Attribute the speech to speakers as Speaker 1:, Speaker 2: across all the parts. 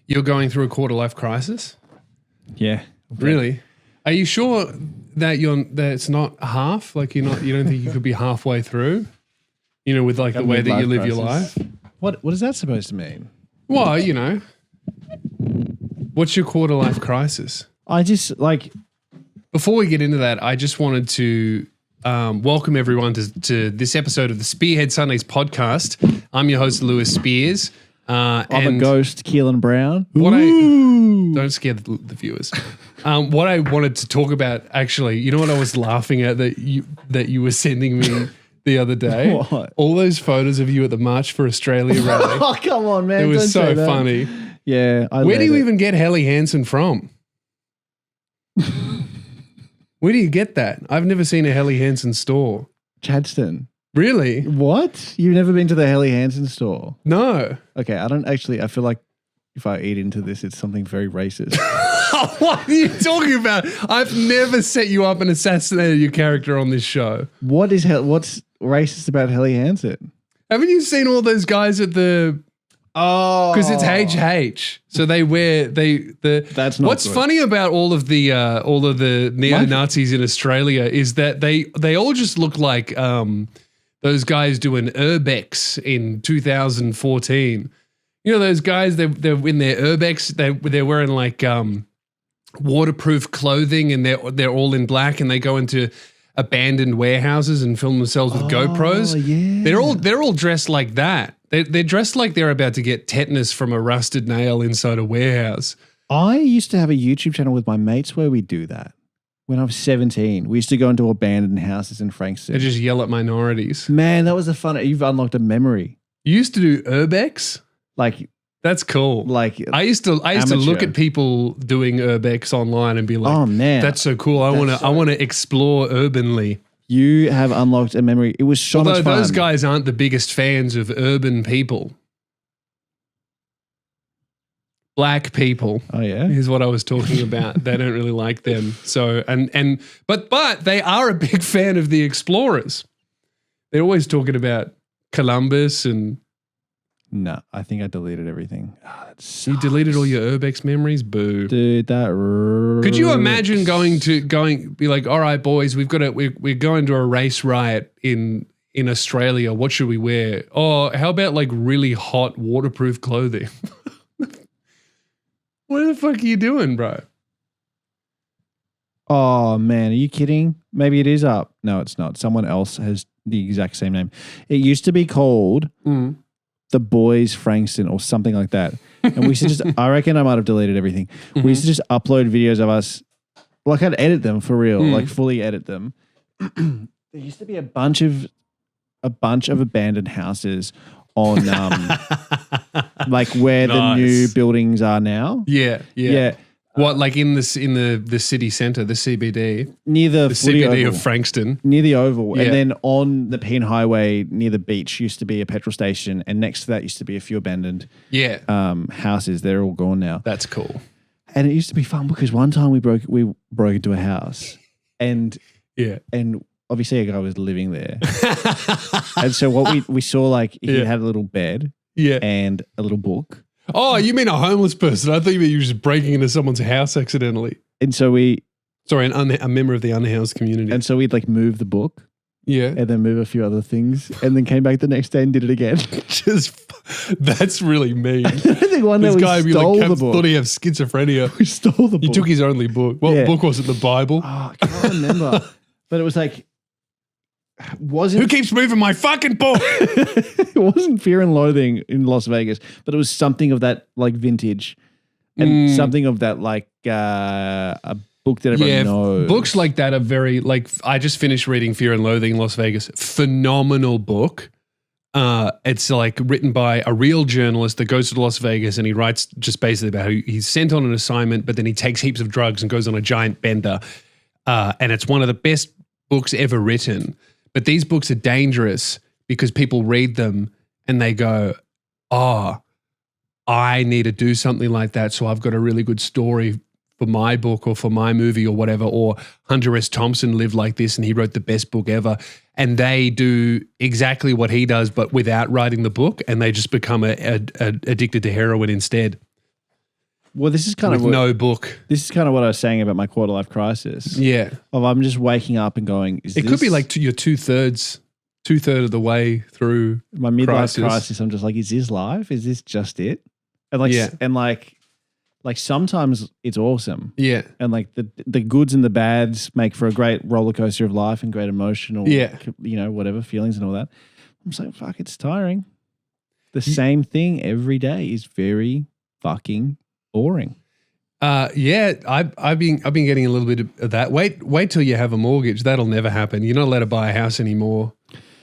Speaker 1: You're going through a quarter life crisis?
Speaker 2: Yeah.
Speaker 1: Really? Are you sure that it's not half? Like you don't think you could be halfway through? You know, with like the way that you live your life?
Speaker 2: What is that supposed to mean?
Speaker 1: Well, you know. What's your quarter life crisis?
Speaker 2: I just like...
Speaker 1: Before we get into that, I just wanted to welcome everyone to this episode of the Spearhead Sundays podcast. I'm your host, Lewis Spears.
Speaker 2: I'm a ghost, Keehlan Brown.
Speaker 1: Don't scare the viewers. What I wanted to talk about, actually, you know what I was laughing at that you were sending me the other day?
Speaker 2: What?
Speaker 1: All those photos of you at the March for Australia rally.
Speaker 2: Oh, come on, man.
Speaker 1: It was so funny.
Speaker 2: Yeah.
Speaker 1: Where do you even get Helly Hansen from? Where do you get that? I've never seen a Helly Hansen store.
Speaker 2: Chadston.
Speaker 1: Really?
Speaker 2: What? You've never been to the Helly Hansen store?
Speaker 1: No.
Speaker 2: Okay, I feel like if I eat into this, it's something very racist.
Speaker 1: What are you talking about? I've never set you up and assassinated your character on this show.
Speaker 2: What's racist about Helly Hansen?
Speaker 1: Haven't you seen all those guys at the...
Speaker 2: Oh,
Speaker 1: because it's HH, so they wear
Speaker 2: That's not
Speaker 1: What's
Speaker 2: good.
Speaker 1: funny about all of the neo-Nazis in Australia is that they all just look like those guys doing urbex in 2014. You know those guys? They're in their urbex. They're wearing like waterproof clothing, and they're all in black, and they go into abandoned warehouses and film themselves with GoPros.
Speaker 2: Yeah.
Speaker 1: They're all dressed like that. They're dressed like they're about to get tetanus from a rusted nail inside a warehouse.
Speaker 2: I used to have a YouTube channel with my mates where we do that. When I was 17, we used to go into abandoned houses in Frankston.
Speaker 1: They just yell at minorities.
Speaker 2: Man, that was a fun. You've unlocked a memory.
Speaker 1: You used to do urbex?
Speaker 2: Like
Speaker 1: That's cool.
Speaker 2: Like
Speaker 1: I used to look at people doing urbex online and be like,
Speaker 2: oh man,
Speaker 1: that's so cool. I want to explore urbanly.
Speaker 2: You have unlocked a memory. It was so much fun.
Speaker 1: Although those guys aren't the biggest fans of urban people. Black people.
Speaker 2: Oh yeah,
Speaker 1: is what I was talking about. They don't really like them. So but they are a big fan of the explorers. They're always talking about Columbus and.
Speaker 2: No, I think I deleted everything. Oh,
Speaker 1: you deleted all your urbex memories? Boo.
Speaker 2: Dude, that
Speaker 1: Could you imagine be like, all right, boys, we're going to a race riot in Australia. What should we wear? Oh, how about like really hot waterproof clothing? What the fuck are you doing, bro?
Speaker 2: Oh man, are you kidding? Maybe it is up. No, it's not. Someone else has the exact same name. It used to be called The Boys Frankston or something like that. And we used to just, I reckon I might have deleted everything. We used to just upload videos of us. Like I'd edit them for real, like fully edit them. There used to be a bunch of abandoned houses on like where the new buildings are now.
Speaker 1: Yeah. What, like in the city centre, the CBD?
Speaker 2: Near the
Speaker 1: CBD
Speaker 2: Oval.
Speaker 1: of Frankston.
Speaker 2: Near the Oval.
Speaker 1: Yeah.
Speaker 2: And then on the Penn Highway near the beach used to be a petrol station, and next to that used to be a few abandoned houses. They're all gone now.
Speaker 1: That's cool.
Speaker 2: And it used to be fun because one time we broke into a house and obviously a guy was living there. And so what we saw, like he had a little bed and a little book.
Speaker 1: Oh, you mean a homeless person? I thought you meant you were just breaking into someone's house accidentally.
Speaker 2: And so
Speaker 1: a member of the unhoused community.
Speaker 2: And so we'd like move the book.
Speaker 1: Yeah.
Speaker 2: And then move a few other things and then came back the next day and did it again.
Speaker 1: That's really mean.
Speaker 2: I think one day we stole the book.
Speaker 1: Thought he had schizophrenia.
Speaker 2: We stole the book.
Speaker 1: You took his only book. What book was it? The Bible?
Speaker 2: Oh, I can't remember. But it was like,
Speaker 1: who keeps moving my fucking book?
Speaker 2: It wasn't Fear and Loathing in Las Vegas, but it was something of that like vintage and something of that like a book that everyone knows.
Speaker 1: Books like that are very like, I just finished reading Fear and Loathing in Las Vegas. Phenomenal book. It's like written by a real journalist that goes to Las Vegas and he writes just basically about how he's sent on an assignment, but then he takes heaps of drugs and goes on a giant bender. And it's one of the best books ever written. But these books are dangerous because people read them and they go, oh, I need to do something like that. So I've got a really good story for my book or for my movie or whatever. Or Hunter S. Thompson lived like this and he wrote the best book ever. And they do exactly what he does, but without writing the book, and they just become addicted to heroin instead.
Speaker 2: Well, this is kind
Speaker 1: with
Speaker 2: of what,
Speaker 1: no book.
Speaker 2: this is kind of what I was saying about my quarter life crisis.
Speaker 1: Yeah.
Speaker 2: Of I'm just waking up and going,
Speaker 1: It could be like you're two-third of the way through
Speaker 2: my midlife crisis. I'm just like, is this life? Is this just it? And like sometimes it's awesome.
Speaker 1: Yeah.
Speaker 2: And like the goods and the bads make for a great roller coaster of life and great emotional, whatever feelings and all that. I'm saying, fuck, it's tiring. The same thing every day is very fucking boring.
Speaker 1: I've been getting a little bit of that. Wait till you have a mortgage. That'll never happen. You're not allowed to buy a house anymore.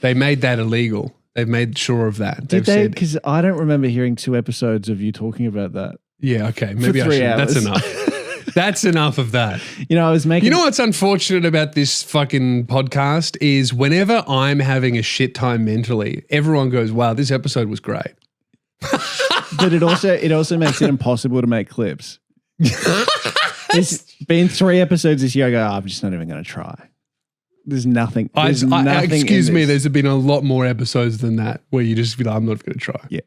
Speaker 1: They made that illegal. They've made sure of that.
Speaker 2: Did they? Because I don't remember hearing 2 episodes of you talking about that.
Speaker 1: Yeah, okay. Maybe I should. That's enough. That's enough of that.
Speaker 2: I was making...
Speaker 1: You know what's unfortunate about this fucking podcast is whenever I'm having a shit time mentally, everyone goes, wow, this episode was great.
Speaker 2: But it also makes it impossible to make clips. It's been 3 episodes this year. I go, I'm just not even going to try. There's nothing.
Speaker 1: Excuse me, there's been a lot more episodes than that where you just be like, I'm not going to try.
Speaker 2: Yeah.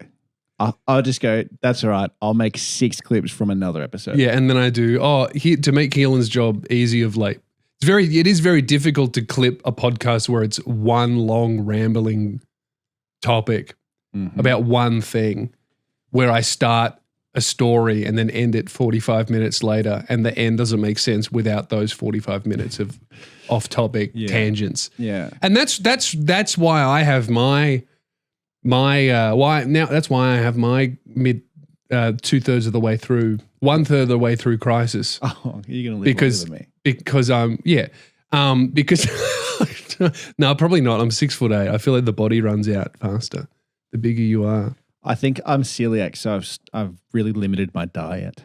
Speaker 2: I'll just go, that's all right. I'll make 6 clips from another episode.
Speaker 1: Yeah, and then I do, to make Keehlan's job easy of late. It is very difficult to clip a podcast where it's one long rambling topic about one thing where I start a story and then end it 45 minutes later and the end doesn't make sense without those 45 minutes of off-topic tangents.
Speaker 2: Yeah.
Speaker 1: And that's why I have my mid 2/3 of the way through, 1/3 of the way through crisis.
Speaker 2: Oh, you're gonna live longer than me.
Speaker 1: Because no, probably not. I'm 6'8". I feel like the body runs out faster the bigger you are.
Speaker 2: I think I'm celiac, so I've really limited my diet.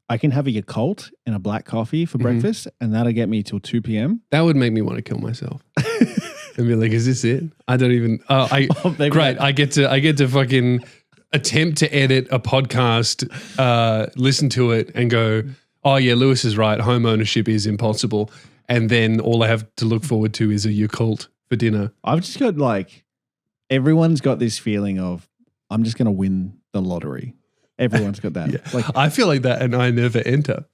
Speaker 2: I can have a Yakult and a black coffee for breakfast, and that'll get me till 2 p.m.
Speaker 1: That would make me want to kill myself. And be like, is this it? I don't even. Great. I get to fucking attempt to edit a podcast, listen to it, and go, oh yeah, Lewis is right. Home ownership is impossible. And then all I have to look forward to is a Yakult for dinner.
Speaker 2: I've just got everyone's got this feeling of I'm just going to win the lottery. Everyone's got that.
Speaker 1: Yeah. I feel like that, and I never enter.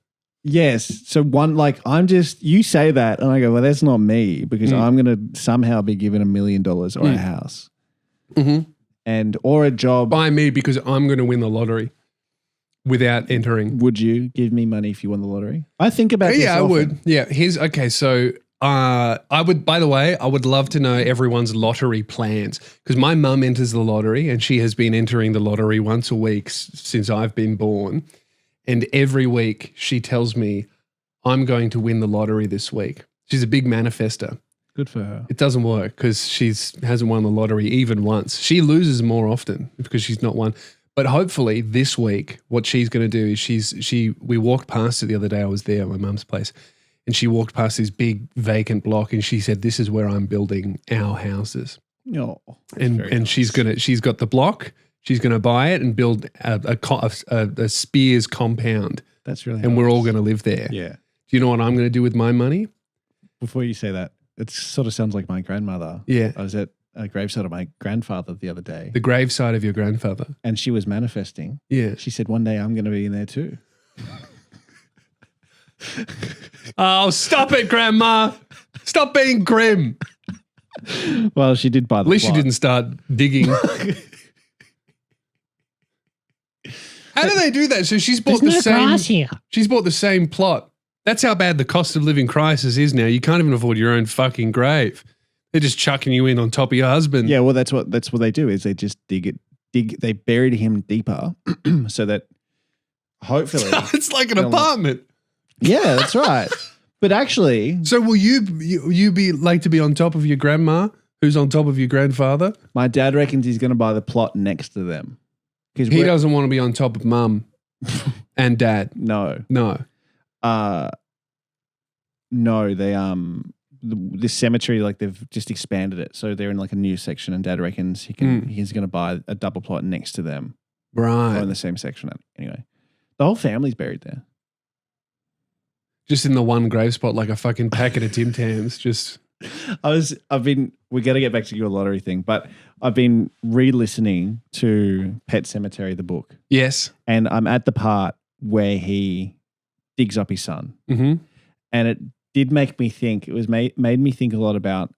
Speaker 2: Yes. So you say that and I go, well, that's not me because I'm going to somehow be given $1 million or a house or a job.
Speaker 1: By me because I'm going to win the lottery without entering.
Speaker 2: Would you give me money if you won the lottery? I think about this often.
Speaker 1: I would. Yeah. So I would, by the way, I would love to know everyone's lottery plans because my mum enters the lottery and she has been entering the lottery once a week since I've been born. And every week she tells me, I'm going to win the lottery this week. She's a big manifester.
Speaker 2: Good for her.
Speaker 1: It doesn't work because she hasn't won the lottery even once. She loses more often because she's not won. But hopefully this week, what she's going to do is we walked past it the other day. I was there at my mum's place and she walked past this big vacant block and she said, this is where I'm building our houses.
Speaker 2: Oh,
Speaker 1: and
Speaker 2: nice.
Speaker 1: she's got the block. She's going to buy it and build a Spears compound.
Speaker 2: That's really
Speaker 1: and
Speaker 2: nice.
Speaker 1: We're all going to live there.
Speaker 2: Yeah.
Speaker 1: Do you know what I'm going to do with my money?
Speaker 2: Before you say that, it sort of sounds like my grandmother.
Speaker 1: Yeah.
Speaker 2: I was at a graveside of my grandfather the other day.
Speaker 1: The graveside of your grandfather.
Speaker 2: And she was manifesting.
Speaker 1: Yeah.
Speaker 2: She said, one day I'm going to be in there too.
Speaker 1: Oh, stop it, Grandma. Stop being grim.
Speaker 2: Well, she did buy the
Speaker 1: At least
Speaker 2: plot.
Speaker 1: she didn't start digging. How do they do that? So she's bought She's bought the same plot. That's how bad the cost of living crisis is now. You can't even afford your own fucking grave. They're just chucking you in on top of your husband.
Speaker 2: Yeah, well, that's what they do is they just they buried him deeper so that hopefully
Speaker 1: it's like an apartment.
Speaker 2: Yeah, that's right. But actually,
Speaker 1: so will you be like to be on top of your grandma, who's on top of your grandfather?
Speaker 2: My dad reckons he's going to buy the plot next to them.
Speaker 1: He doesn't want to be on top of mum and dad.
Speaker 2: No.
Speaker 1: No.
Speaker 2: No, they this cemetery, like they've just expanded it. So they're in like a new section and dad reckons he's going to buy a double plot next to them.
Speaker 1: Right.
Speaker 2: Or in the same section. Anyway, the whole family's buried there.
Speaker 1: Just in the one grave spot, like a fucking packet of Tim Tams. Just.
Speaker 2: We got to get back to your lottery thing, but I've been re-listening to Pet Sematary, the book.
Speaker 1: Yes.
Speaker 2: And I'm at the part where he digs up his son.
Speaker 1: Mm-hmm.
Speaker 2: And it did make me think, it was made me think a lot about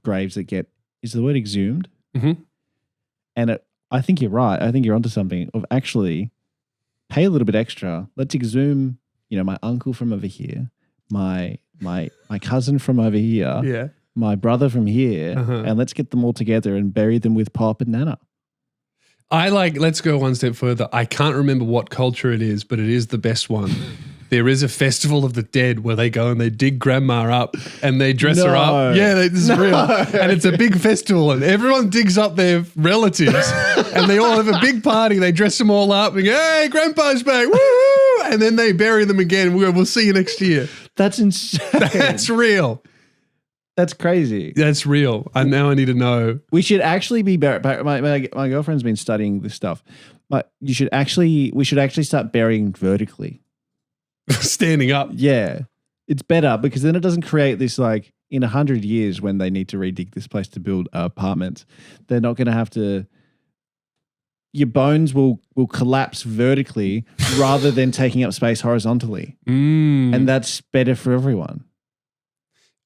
Speaker 2: graves that get, is the word exhumed?
Speaker 1: Mm-hmm.
Speaker 2: And I think you're right. I think you're onto something of actually pay a little bit extra. Let's exhume, my uncle from over here, my cousin from over here,
Speaker 1: Yeah.
Speaker 2: my brother from here,
Speaker 1: Uh-huh.
Speaker 2: and let's get them all together and bury them with Pop and Nana.
Speaker 1: Let's go one step further. I can't remember what culture it is, but it is the best one. There is a festival of the dead where they go and they dig grandma up and they dress her up. Yeah, this is real. And it's a big festival and everyone digs up their relatives and they all have a big party. They dress them all up and go, hey, grandpa's back. Woo! And then they bury them again. We'll see you next year.
Speaker 2: That's insane.
Speaker 1: That's real.
Speaker 2: That's crazy.
Speaker 1: That's real. I need to know.
Speaker 2: We should actually be buried. My girlfriend's been studying this stuff. But we should actually start burying vertically.
Speaker 1: Standing up.
Speaker 2: Yeah. It's better because then it doesn't create this in 100 years when they need to redig this place to build apartments, they're not going to have to, your bones will collapse vertically rather than taking up space horizontally. And that's better for everyone.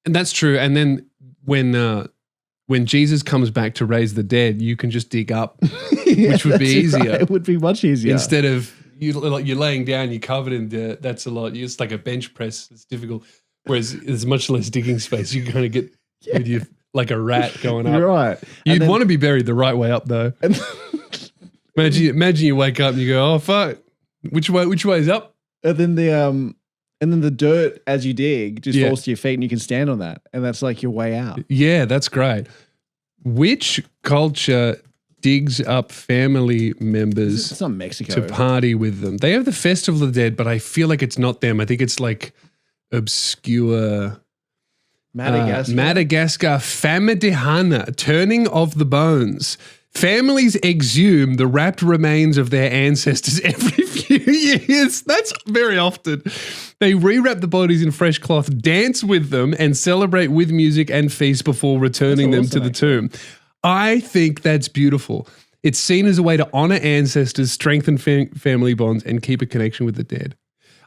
Speaker 1: And that's true. And then when Jesus comes back to raise the dead, you can just dig up, which would be easier.
Speaker 2: Right. It would be much easier.
Speaker 1: Instead of you're laying down, you're covered in dirt. That's a lot. It's like a bench press. It's difficult. Whereas there's much less digging space. You can kind of get with you like a rat going up.
Speaker 2: Right.
Speaker 1: You'd want to be buried the right way up though. Imagine you wake up and you go, oh fuck, which way is up?
Speaker 2: And then the dirt as you dig just falls to your feet and you can stand on that. And that's like your way out.
Speaker 1: Yeah, that's great. Which culture digs up family members
Speaker 2: it's not Mexico.
Speaker 1: to party with them? They have the Festival of the Dead, but I feel like it's not them. I think it's like obscure Madagascar Famidihana, turning of the bones. Families exhume the wrapped remains of their ancestors every few years. That's very often. They rewrap the bodies in fresh cloth, dance with them, and celebrate with music and feast before returning them to the tomb. I think that's beautiful. It's seen as a way to honor ancestors, strengthen family bonds, and keep a connection with the dead.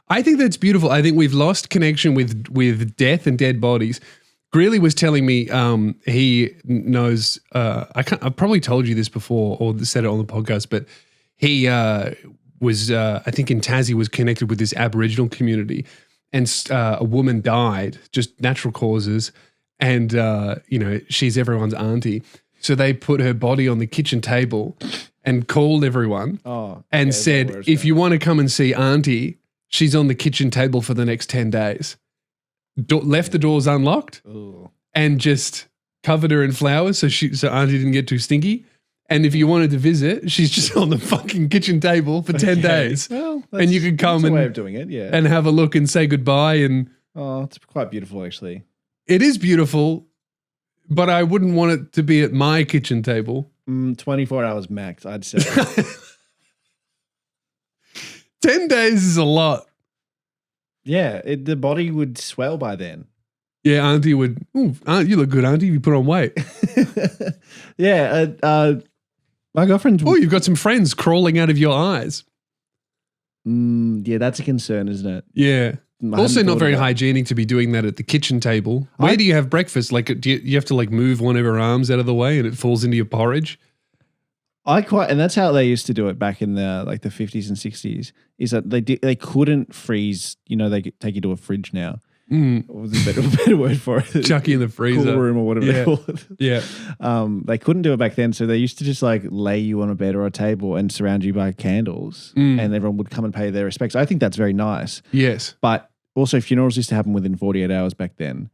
Speaker 1: I think that's beautiful. I think we've lost connection with death and dead bodies. Greeley was telling me he knows, I've probably told you this before or said it on the podcast, but he was, I think in Tassie, was connected with this Aboriginal community, and a woman died, just natural causes, and, she's everyone's auntie. So they put her body on the kitchen table and called everyone and said, if you want to come and see auntie, she's on the kitchen table for the next 10 days. Left the doors unlocked and just covered her in flowers so auntie didn't get too stinky. And if you wanted to visit, she's just on the fucking kitchen table for 10 days. Well, and you could come
Speaker 2: way of doing it,
Speaker 1: and have a look and say goodbye. And
Speaker 2: it's quite beautiful, actually.
Speaker 1: It is beautiful, but I wouldn't want it to be at my kitchen table.
Speaker 2: 24 hours max, I'd say.
Speaker 1: 10 days is a lot.
Speaker 2: Yeah, the body would swell by then.
Speaker 1: Yeah, auntie would, you look good, auntie, if you put on weight.
Speaker 2: Yeah, my girlfriend...
Speaker 1: Oh, you've got some friends crawling out of your eyes.
Speaker 2: Yeah, that's a concern, isn't it?
Speaker 1: Yeah. Also not very hygienic to be doing that at the kitchen table. Where do you have breakfast? Like, do you have to move one of her arms out of the way and it falls into your porridge?
Speaker 2: And that's how they used to do it back in the the 50s and 60s, is that they couldn't freeze, they could take you to a fridge now. What was a better word for it?
Speaker 1: Chuck you in the freezer.
Speaker 2: Cool room or whatever they call it.
Speaker 1: Yeah.
Speaker 2: They couldn't do it back then, so they used to just lay you on a bed or a table and surround you by candles, and everyone would come and pay their respects. I think that's very nice.
Speaker 1: Yes.
Speaker 2: But also funerals used to happen within 48 hours back then.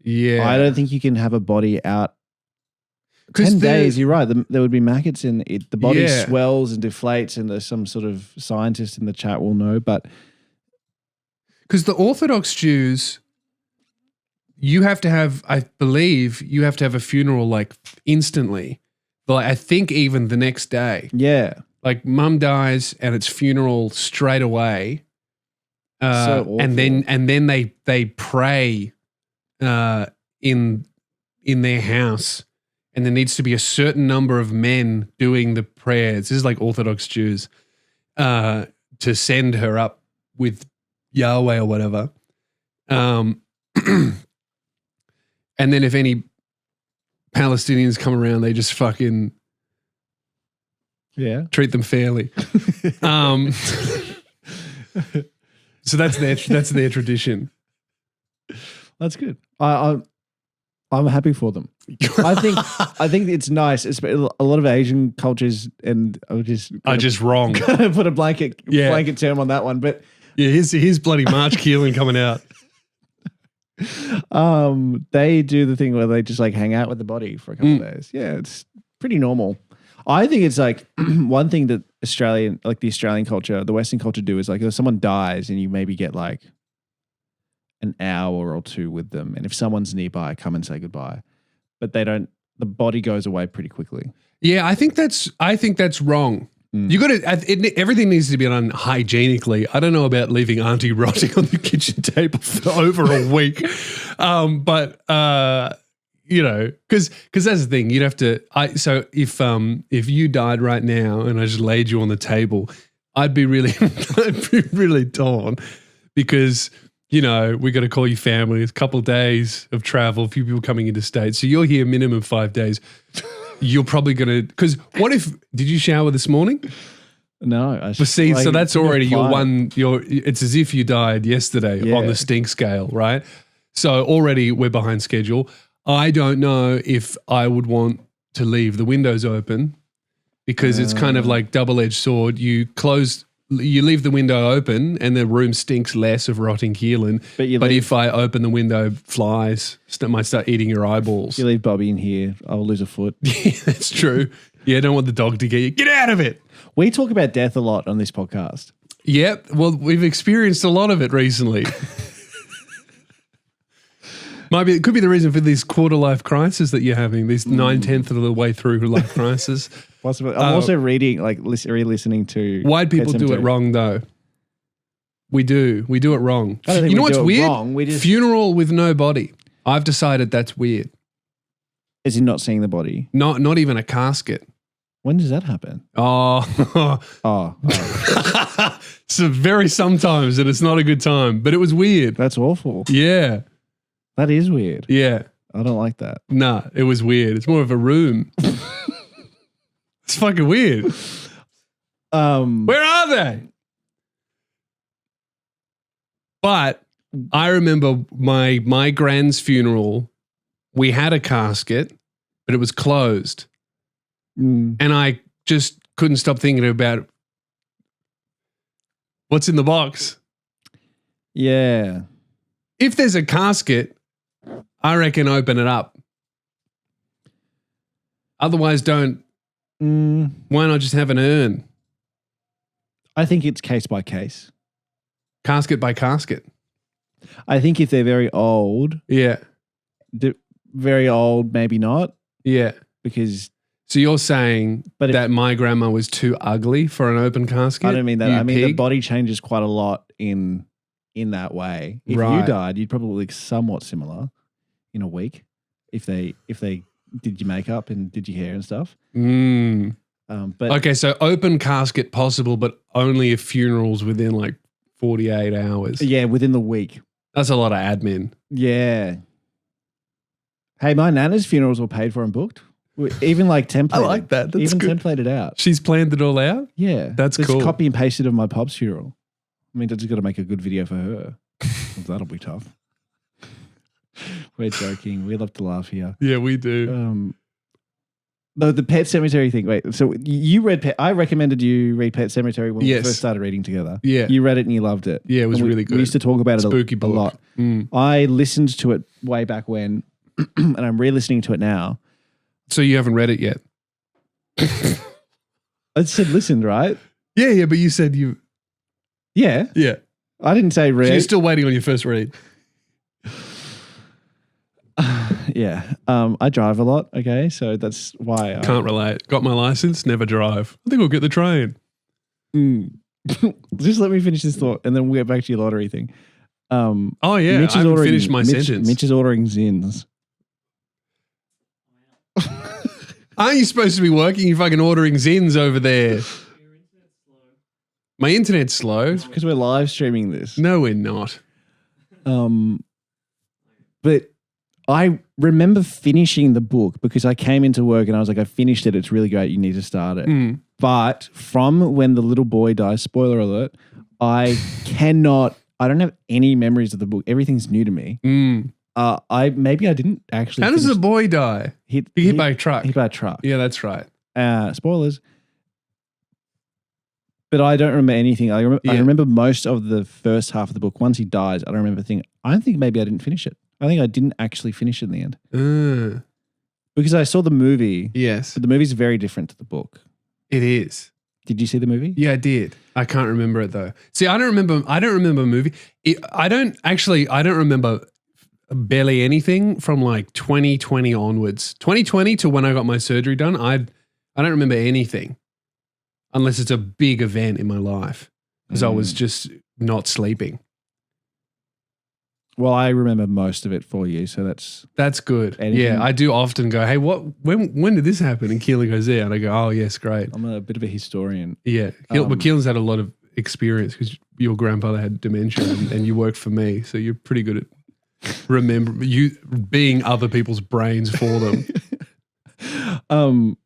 Speaker 1: Yeah.
Speaker 2: I don't think you can have a body out 10 days, you're right. There would be maggots in it. The body swells and deflates, and there's some sort of scientist in the chat will know. But
Speaker 1: because the Orthodox Jews, I believe you have to have a funeral instantly. I think even the next day.
Speaker 2: Yeah.
Speaker 1: Mum dies and it's funeral straight away.
Speaker 2: So awful.
Speaker 1: And then they pray in their house. And there needs to be a certain number of men doing the prayers. This is like Orthodox Jews to send her up with Yahweh or whatever. And then if any Palestinians come around, they just fucking treat them fairly. So that's their tradition.
Speaker 2: That's good. I'm happy for them. I think it's nice. It's a lot of Asian cultures, and I'm just
Speaker 1: wrong.
Speaker 2: Gonna put a blanket term on that one, but
Speaker 1: here's bloody March Keehlan coming out.
Speaker 2: They do the thing where they just like hang out with the body for a couple of days. Yeah, it's pretty normal. I think it's like one thing that the Australian culture, the Western culture do is like if someone dies and you maybe get like an hour or two with them, and if someone's nearby, come and say goodbye. But they don't. The body goes away pretty quickly.
Speaker 1: Yeah, I think that's wrong. You got to. Everything needs to be done hygienically. I don't know about leaving Auntie rotting on the kitchen table for over a week, but you know, because that's the thing. You'd have to. So if you died right now and I just laid you on the table, I'd be really torn because. You know, we got to call you family. It's a couple of days of travel, a few people coming into states. So you're here minimum 5 days. You're probably going to, because what if, did you shower this morning?
Speaker 2: No.
Speaker 1: But see, so that's already it's as if you died yesterday on the stink scale, right? So already we're behind schedule. I don't know if I would want to leave the windows open because it's kind of like double-edged sword. You leave the window open and the room stinks less of rotting Keehlan. But if I open the window, flies might start eating your eyeballs.
Speaker 2: You leave Bobby in here, I'll lose a foot.
Speaker 1: Yeah, that's true. Yeah, don't want the dog to get you. Get out of it.
Speaker 2: We talk about death a lot on this podcast.
Speaker 1: Yep. Well, we've experienced a lot of it recently. It could be the reason for this quarter life crisis that you're having, this 9/10 of the way through life crisis.
Speaker 2: Possibly. I'm also reading, like re-listening to.
Speaker 1: Why people do it wrong though? We do it wrong.
Speaker 2: I don't think
Speaker 1: you know
Speaker 2: we
Speaker 1: what's
Speaker 2: do it
Speaker 1: weird?
Speaker 2: Wrong. We just
Speaker 1: funeral with no body. I've decided that's weird.
Speaker 2: Is he not seeing the body?
Speaker 1: Not even a casket.
Speaker 2: When does that happen?
Speaker 1: Oh. So very sometimes, and it's not a good time. But it was weird.
Speaker 2: That's awful.
Speaker 1: Yeah.
Speaker 2: That is weird.
Speaker 1: Yeah.
Speaker 2: I don't like that.
Speaker 1: Nah, it was weird. It's more of a room. It's fucking weird. Where are they? But I remember my grand's funeral, we had a casket, but it was closed. And I just couldn't stop thinking about what's in the box.
Speaker 2: Yeah.
Speaker 1: If there's a casket, I reckon open it up. Otherwise, don't. Why not just have an urn?
Speaker 2: I think it's case by case.
Speaker 1: Casket by casket.
Speaker 2: I think if they're very old.
Speaker 1: Yeah.
Speaker 2: Very old, maybe not.
Speaker 1: Yeah.
Speaker 2: Because.
Speaker 1: So you're saying that my grandma was too ugly for an open casket?
Speaker 2: I don't mean that. I mean, the body changes quite a lot in that way. If you died, you'd probably look somewhat similar in a week if they did your makeup and did your hair and stuff. But
Speaker 1: okay, so open casket possible, but only if funeral's within like 48 hours.
Speaker 2: Yeah, within the week.
Speaker 1: That's a lot of admin.
Speaker 2: Yeah. Hey, my nana's funerals were paid for and booked. Even like templated.
Speaker 1: I like that. That's
Speaker 2: even
Speaker 1: good.
Speaker 2: Templated out.
Speaker 1: She's planned it all out?
Speaker 2: Yeah.
Speaker 1: That's
Speaker 2: just
Speaker 1: cool.
Speaker 2: Copy and pasted of my pop's funeral. I mean, I just got to make a good video for her. That'll be tough. We're joking. We love to laugh here.
Speaker 1: Yeah, we do.
Speaker 2: The Pet Cemetery thing. Wait, so you read I recommended you read Pet Cemetery when we first started reading together.
Speaker 1: Yeah.
Speaker 2: You read it and you loved it.
Speaker 1: Yeah, it was really good.
Speaker 2: We used to talk about
Speaker 1: Spooky
Speaker 2: it a lot. I listened to it way back when, and I'm re-listening to it now.
Speaker 1: So you haven't read it yet?
Speaker 2: I said listened, right?
Speaker 1: Yeah, but you said you...
Speaker 2: Yeah.
Speaker 1: Yeah.
Speaker 2: I didn't say read.
Speaker 1: So you're still waiting on your first read.
Speaker 2: Yeah. I drive a lot, okay? So that's why
Speaker 1: Can't relate. Got my license, never drive. I think we'll get the train.
Speaker 2: Just let me finish this thought and then we'll get back to your lottery thing.
Speaker 1: Oh, yeah. I haven't finished my sentence.
Speaker 2: Mitch is ordering Zins.
Speaker 1: Aren't you supposed to be working? You're fucking ordering Zins over there. My internet's slow.
Speaker 2: Because we're live streaming this.
Speaker 1: No, we're not.
Speaker 2: But I remember finishing the book because I came into work and I was like, I finished it. It's really great. You need to start it. But from when the little boy dies, spoiler alert, I don't have any memories of the book. Everything's new to me. Maybe I didn't actually.
Speaker 1: How does the boy die?
Speaker 2: Hit
Speaker 1: by a truck.
Speaker 2: Hit by a truck.
Speaker 1: Yeah, that's right.
Speaker 2: Spoilers. But I don't remember anything. I remember most of the first half of the book. Once he dies, I don't remember thinking, I don't think maybe I didn't finish it. I think I didn't actually finish it in the end. Because I saw the movie.
Speaker 1: Yes.
Speaker 2: But the movie's very different to the book.
Speaker 1: It is.
Speaker 2: Did you see the movie?
Speaker 1: Yeah, I did. I can't remember it though. See, I don't remember a movie. I don't remember barely anything from like 2020 onwards. 2020 to when I got my surgery done, I don't remember anything. Unless it's a big event in my life, because I was just not sleeping.
Speaker 2: Well, I remember most of it for you, so
Speaker 1: that's good.
Speaker 2: Anything?
Speaker 1: Yeah, I do often go, hey, when did this happen? And Keehlan goes, yeah, and I go, oh yes, great.
Speaker 2: I'm a bit of a historian.
Speaker 1: Yeah, but Keelan's had a lot of experience because your grandfather had dementia and you worked for me, so you're pretty good at being other people's brains for them.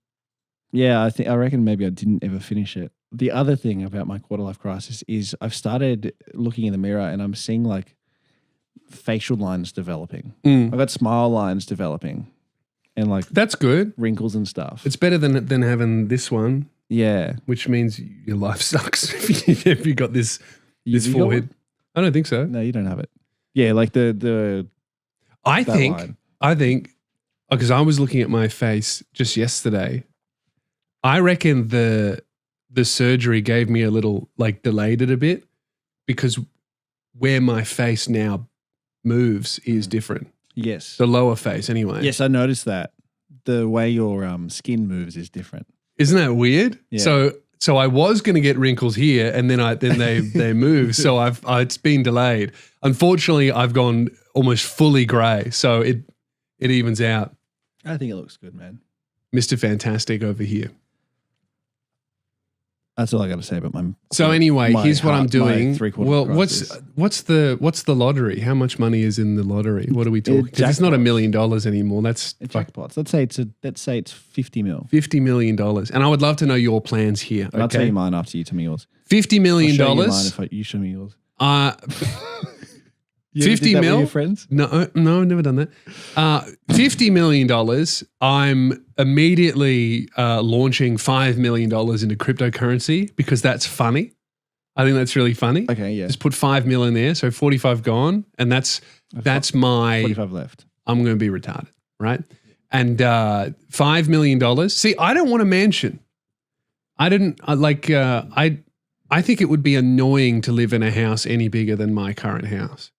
Speaker 2: Yeah, I reckon maybe I didn't ever finish it. The other thing about my quarter life crisis is I've started looking in the mirror and I'm seeing like facial lines developing. I've got smile lines developing, and like
Speaker 1: that's good.
Speaker 2: Wrinkles and stuff.
Speaker 1: It's better than having this one.
Speaker 2: Yeah,
Speaker 1: which means your life sucks if you got this forehead. I don't think so.
Speaker 2: No, you don't have it. Yeah, like the.
Speaker 1: I think because I was looking at my face just yesterday. I reckon the surgery gave me a little, like, delayed it a bit because where my face now moves is different.
Speaker 2: Yes.
Speaker 1: The lower face anyway.
Speaker 2: Yes, I noticed that. The way your skin moves is different.
Speaker 1: Isn't that weird?
Speaker 2: Yeah.
Speaker 1: So I was going to get wrinkles here and then they moved. So it's been delayed. Unfortunately, I've gone almost fully grey. So it evens out.
Speaker 2: I think it looks good, man.
Speaker 1: Mr. Fantastic over here.
Speaker 2: That's all I got to say about my.
Speaker 1: So anyway, here's what I'm doing. Well,
Speaker 2: crisis.
Speaker 1: what's the lottery? How much money is in the lottery? What are we talking? Because it's not $1 million anymore. That's
Speaker 2: jackpots. Let's say it's 50 mil.
Speaker 1: $50 million, and I would love to know your plans here. Okay?
Speaker 2: I'll tell you mine after you tell me yours.
Speaker 1: $50 million.
Speaker 2: I'll show you mine if you show me yours.
Speaker 1: 50 mil.
Speaker 2: With your friends?
Speaker 1: No, I've never done that. $50 million. I'm immediately launching $5 million into cryptocurrency because that's funny. I think that's really funny.
Speaker 2: Okay, yeah.
Speaker 1: Just put 5 mil in there, so 45 gone, and that's my
Speaker 2: 45 left.
Speaker 1: I'm going to be retarded, right? And $5 million. See, I don't want a mansion. I think it would be annoying to live in a house any bigger than my current house.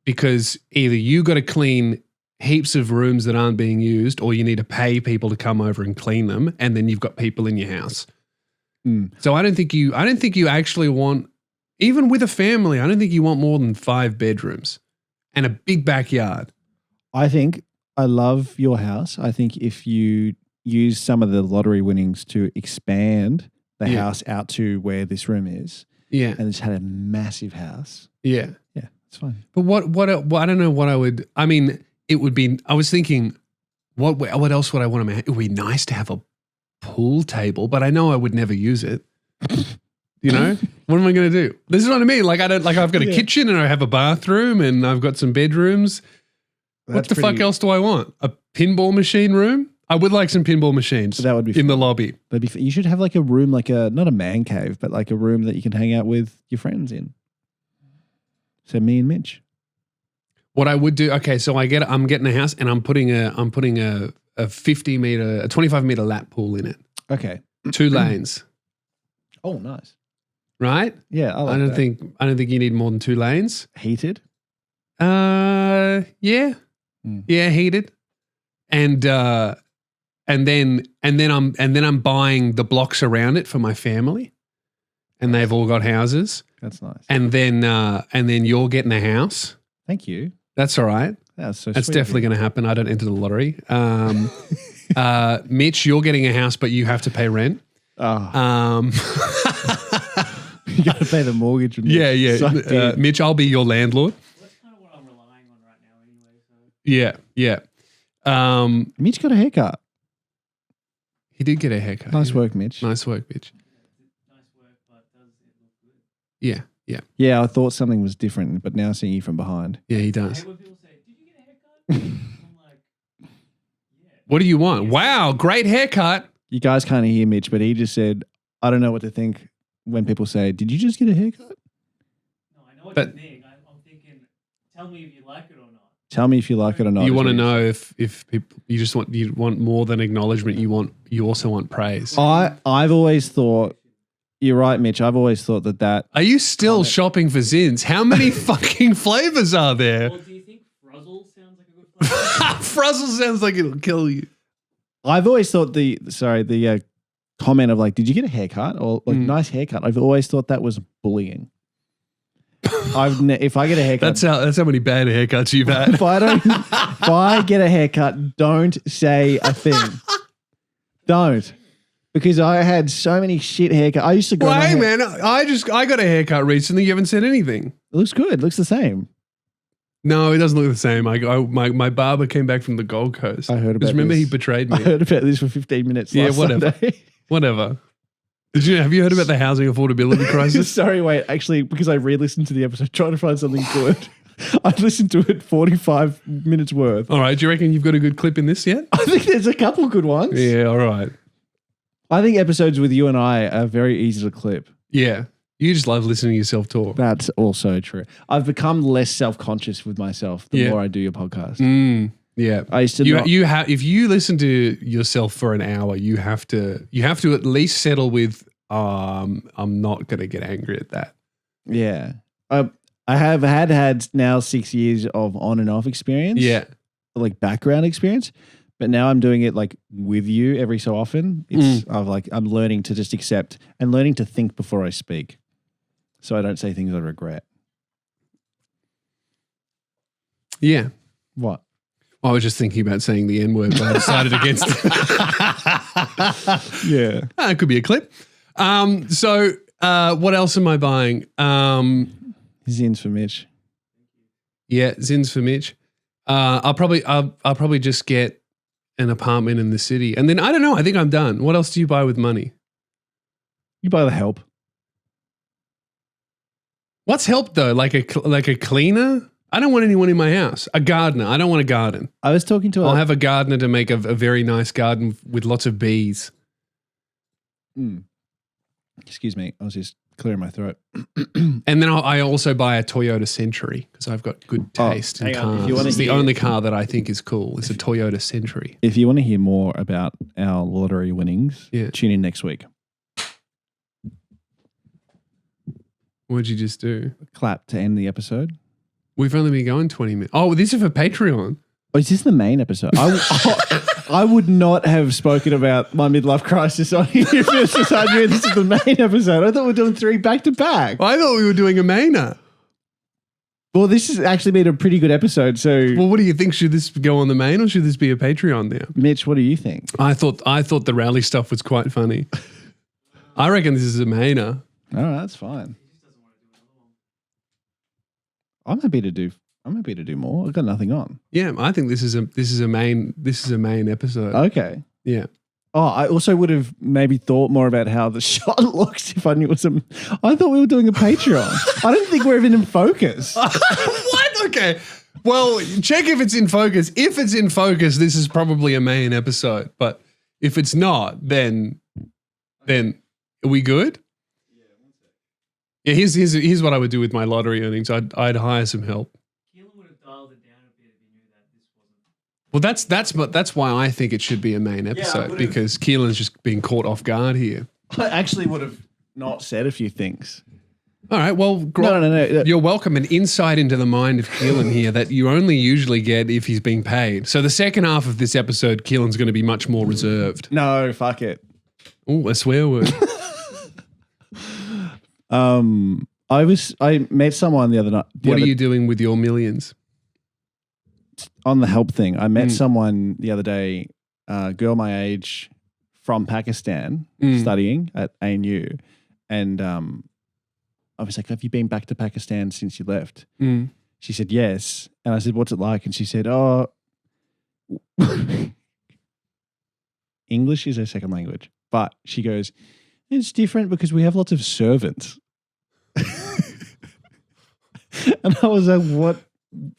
Speaker 1: Because either you got to clean heaps of rooms that aren't being used, or you need to pay people to come over and clean them, and then you've got people in your house. So I don't think you actually want, even with a family, I don't think you want more than 5 bedrooms and a big backyard.
Speaker 2: I love your house. I think if you use some of the lottery winnings to expand the house out to where this room is, and just had a massive house.
Speaker 1: Yeah.
Speaker 2: It's fine.
Speaker 1: But what I don't know what I would. I mean, it would be. I was thinking, what else would I want to make? It would be nice to have a pool table, but I know I would never use it. You know, what am I going to do? This is what I mean. Like I've got a kitchen and I have a bathroom and I've got some bedrooms. What the fuck else do I want? A pinball machine room? I would like some pinball machines.
Speaker 2: That would be
Speaker 1: in the lobby.
Speaker 2: You should have like a room, like not a man cave, but like a room that you can hang out with your friends in. So me and Mitch.
Speaker 1: What I would do, okay, so I'm getting a house and I'm putting a 25-meter lap pool in it.
Speaker 2: Okay.
Speaker 1: 2 lanes.
Speaker 2: Oh, nice.
Speaker 1: Right?
Speaker 2: Yeah, I don't
Speaker 1: think you need more than 2 lanes.
Speaker 2: Heated?
Speaker 1: Yeah. Yeah, heated. And then I'm buying the blocks around it for my family. And they've all got houses.
Speaker 2: That's nice.
Speaker 1: And then you're getting a house.
Speaker 2: Thank you.
Speaker 1: That's all right.
Speaker 2: That's so
Speaker 1: That's
Speaker 2: sweet
Speaker 1: definitely going to happen. I don't enter the lottery. Mitch, you're getting a house, but you have to pay rent.
Speaker 2: Oh. You got to pay the mortgage. And
Speaker 1: Yeah.
Speaker 2: suck dick.
Speaker 1: Mitch, I'll be your landlord.
Speaker 3: Well, that's kind of what I'm relying on right now anyway. So.
Speaker 1: Yeah.
Speaker 2: Mitch got a haircut.
Speaker 1: He did get a haircut.
Speaker 2: Nice work, Mitch.
Speaker 1: Nice work, Mitch.
Speaker 3: Nice work, but does it look good?
Speaker 1: Yeah.
Speaker 2: Yeah, I thought something was different, but now seeing you from behind.
Speaker 1: Yeah, he
Speaker 3: I
Speaker 1: does.
Speaker 3: hate when people say, "Did you get a haircut?" I'm like, "Yeah."
Speaker 1: What do you want? Wow, great haircut.
Speaker 2: You guys can't hear Mitch, but he just said, I don't know what to think when people say, did you just get a haircut?
Speaker 3: No, I know what
Speaker 1: But-
Speaker 3: you think. I'm thinking, tell me if you like it or not.
Speaker 2: Tell me if you like it or not.
Speaker 1: You
Speaker 2: is
Speaker 1: want to
Speaker 2: what he
Speaker 1: know if people you want more than acknowledgement. You also want praise.
Speaker 2: said. I've always thought, you're right, Mitch. I've always thought that
Speaker 1: Are you still shopping for Zins? How many fucking flavors are there?
Speaker 3: Well, do you think Fruzzle sounds like a good flavor?
Speaker 1: Frizzle sounds like it'll kill you.
Speaker 2: I've always thought the comment of like, did you get a haircut or like nice haircut? I've always thought that was bullying. If I get a haircut,
Speaker 1: That's how many bad haircuts you've had.
Speaker 2: if I get a haircut, don't say a thing. Don't. Because I had so many shit haircuts. I used to go.
Speaker 1: Well, hey man, I got a haircut recently. You haven't said anything.
Speaker 2: It looks good. It looks the same.
Speaker 1: No, it doesn't look the same. My barber came back from the Gold Coast.
Speaker 2: I heard about
Speaker 1: Just remember
Speaker 2: this.
Speaker 1: he betrayed
Speaker 2: I
Speaker 1: me.
Speaker 2: heard about this for 15 minutes.
Speaker 1: Yeah,
Speaker 2: last
Speaker 1: whatever.
Speaker 2: Sunday.
Speaker 1: Whatever. Have you heard about the housing affordability crisis?
Speaker 2: Sorry, wait. Actually, because I re-listened to the episode trying to find something good. I listened to it 45 minutes worth.
Speaker 1: All right. Do you reckon you've got a good clip in this yet?
Speaker 2: I think there's a couple good ones.
Speaker 1: Yeah. All right.
Speaker 2: I think episodes with you and I are very easy to clip.
Speaker 1: Yeah. You just love listening to yourself talk.
Speaker 2: That's also true. I've become less self-conscious with myself the more I do your podcast.
Speaker 1: Yeah.
Speaker 2: I used to not,
Speaker 1: You have if you listen to yourself for an hour, you have to at least settle with I'm not going to get angry at that.
Speaker 2: yeah. I have had now 6 years of on and off experience.
Speaker 1: Yeah.
Speaker 2: Like background experience. But now I'm doing it like with you every so often. It's I'm learning to just accept and learning to think before I speak. So I don't say things I regret.
Speaker 1: Yeah.
Speaker 2: What?
Speaker 1: I was just thinking about saying the N-word, but I decided against it.
Speaker 2: Yeah.
Speaker 1: It could be a clip. So what else am I buying?
Speaker 2: Zins for Mitch.
Speaker 1: Yeah, Zins for Mitch. I'll probably just get an apartment in the city. And then, I don't know, I think I'm done. What else do you buy with money?
Speaker 2: You buy the help.
Speaker 1: What's help though? Like a cleaner? I don't want anyone in my house. A gardener. I don't want a garden.
Speaker 2: I was talking to
Speaker 1: I'll have a gardener to make a very nice garden with lots of bees.
Speaker 2: Excuse me. I was just clearing my throat.
Speaker 1: And then I also buy a Toyota Century because I've got good taste in
Speaker 2: hang on.
Speaker 1: cars.
Speaker 2: If you wanna
Speaker 1: It's the
Speaker 2: hear-
Speaker 1: only car that I think is cool. It's a Toyota Century.
Speaker 2: If you want to hear more about our lottery winnings, tune in next week.
Speaker 1: What'd you just do?
Speaker 2: Clap to end the episode.
Speaker 1: We've only been going 20 minutes. Oh, this is for Patreon.
Speaker 2: Oh, is this the main episode? I would not have spoken about my midlife crisis on here if I knew this is the main episode. I thought we were doing 3 back to back.
Speaker 1: I thought we were doing a mainer.
Speaker 2: Well, this has actually been a pretty good episode. So,
Speaker 1: Well, what do you think? Should this go on the main or should this be a Patreon now?
Speaker 2: Mitch, what do you think?
Speaker 1: I thought the rally stuff was quite funny. I reckon this is a mainer.
Speaker 2: Oh, that's fine. I'm happy to do more. I've got nothing on.
Speaker 1: Yeah, I think this is a main episode.
Speaker 2: Okay.
Speaker 1: Yeah.
Speaker 2: Oh, I also would have maybe thought more about how the shot looks if I knew it was I thought we were doing a Patreon. I don't think we're even in focus.
Speaker 1: What? Okay. Well, check if it's in focus. If it's in focus, this is probably a main episode. But if it's not, then are we good? Yeah, here's what I would do with my lottery earnings. I'd hire some help.
Speaker 3: Keehlan would have dialed it down a bit if he knew that this wasn't.
Speaker 1: Well, that's why I think it should be a main episode because Keelan's just being caught off guard here.
Speaker 2: I actually would have not said a few things.
Speaker 1: All right. Well,
Speaker 2: No.
Speaker 1: You're welcome. An insight into the mind of Keehlan here that you only usually get if he's being paid. So the second half of this episode, Keelan's going to be much more reserved.
Speaker 2: No, fuck it.
Speaker 1: Oh, a swear word.
Speaker 2: I met someone the other night.
Speaker 1: What are you doing with your millions?
Speaker 2: On the help thing? I met someone the other day, a girl my age from Pakistan studying at ANU, and I was like, have you been back to Pakistan since you left?
Speaker 1: Mm.
Speaker 2: She said, yes. And I said, what's it like? And she said, oh, English is her second language. But she goes, it's different because we have lots of servants. And I was like, what?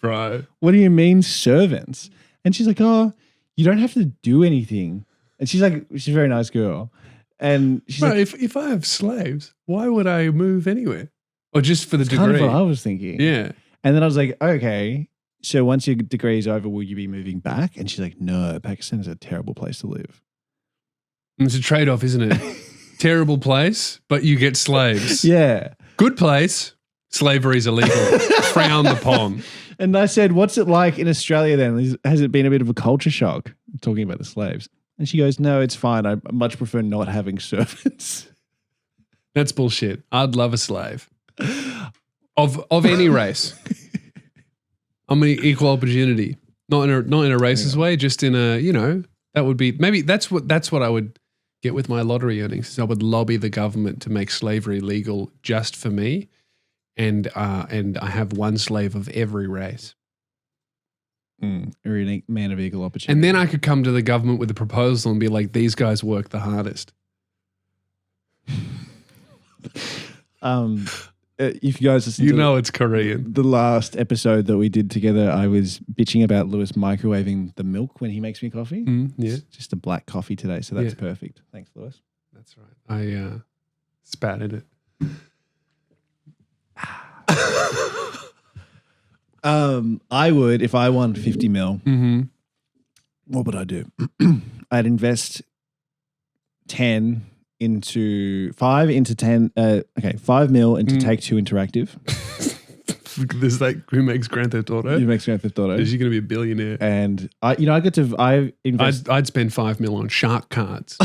Speaker 1: Right.
Speaker 2: What do you mean servants? And she's like, oh, you don't have to do anything. And she's like, she's a very nice girl. And she's
Speaker 1: Bro,
Speaker 2: like,
Speaker 1: if I have slaves, why would I move anywhere? Or just for the degree?
Speaker 2: kind of what I was thinking.
Speaker 1: Yeah.
Speaker 2: And then I was like, okay, so once your degree is over, will you be moving back? And she's like, no, Pakistan is a terrible place to live.
Speaker 1: It's a trade-off, isn't it? Terrible place, but you get slaves.
Speaker 2: Yeah.
Speaker 1: Good place, slavery's illegal. Frowned upon.
Speaker 2: And I said, what's it like in Australia then? Has it been a bit of a culture shock talking about the slaves? And she goes, no, it's fine. I much prefer not having servants.
Speaker 1: That's bullshit. I'd love a slave. Of any race. I'm an equal opportunity. Not in a racist way, just in a, that would be, maybe that's what I would get with my lottery earnings. Is I would lobby the government to make slavery legal just for me. And I have one slave of every race.
Speaker 2: A unique man of equal opportunity.
Speaker 1: And then I could come to the government with a proposal and be like, these guys work the hardest.
Speaker 2: If you guys listen to
Speaker 1: it's Korean.
Speaker 2: the last episode that we did together, I was bitching about Lewis microwaving the milk when he makes me coffee.
Speaker 1: Yeah.
Speaker 2: It's just a black coffee today, so that's
Speaker 1: Yeah.
Speaker 2: perfect. Thanks, Lewis.
Speaker 1: That's right. I spat in it.
Speaker 2: I would, if I won 50 mil,
Speaker 1: Mm-hmm.
Speaker 2: what would I do? I'd invest 5 into 5 mil into Take Two Interactive.
Speaker 1: There's like who makes Grand Theft Auto?
Speaker 2: You make Grand Theft Auto.
Speaker 1: Is you going to be a billionaire?
Speaker 2: And I invest.
Speaker 1: I'd spend $5 million on shark cards.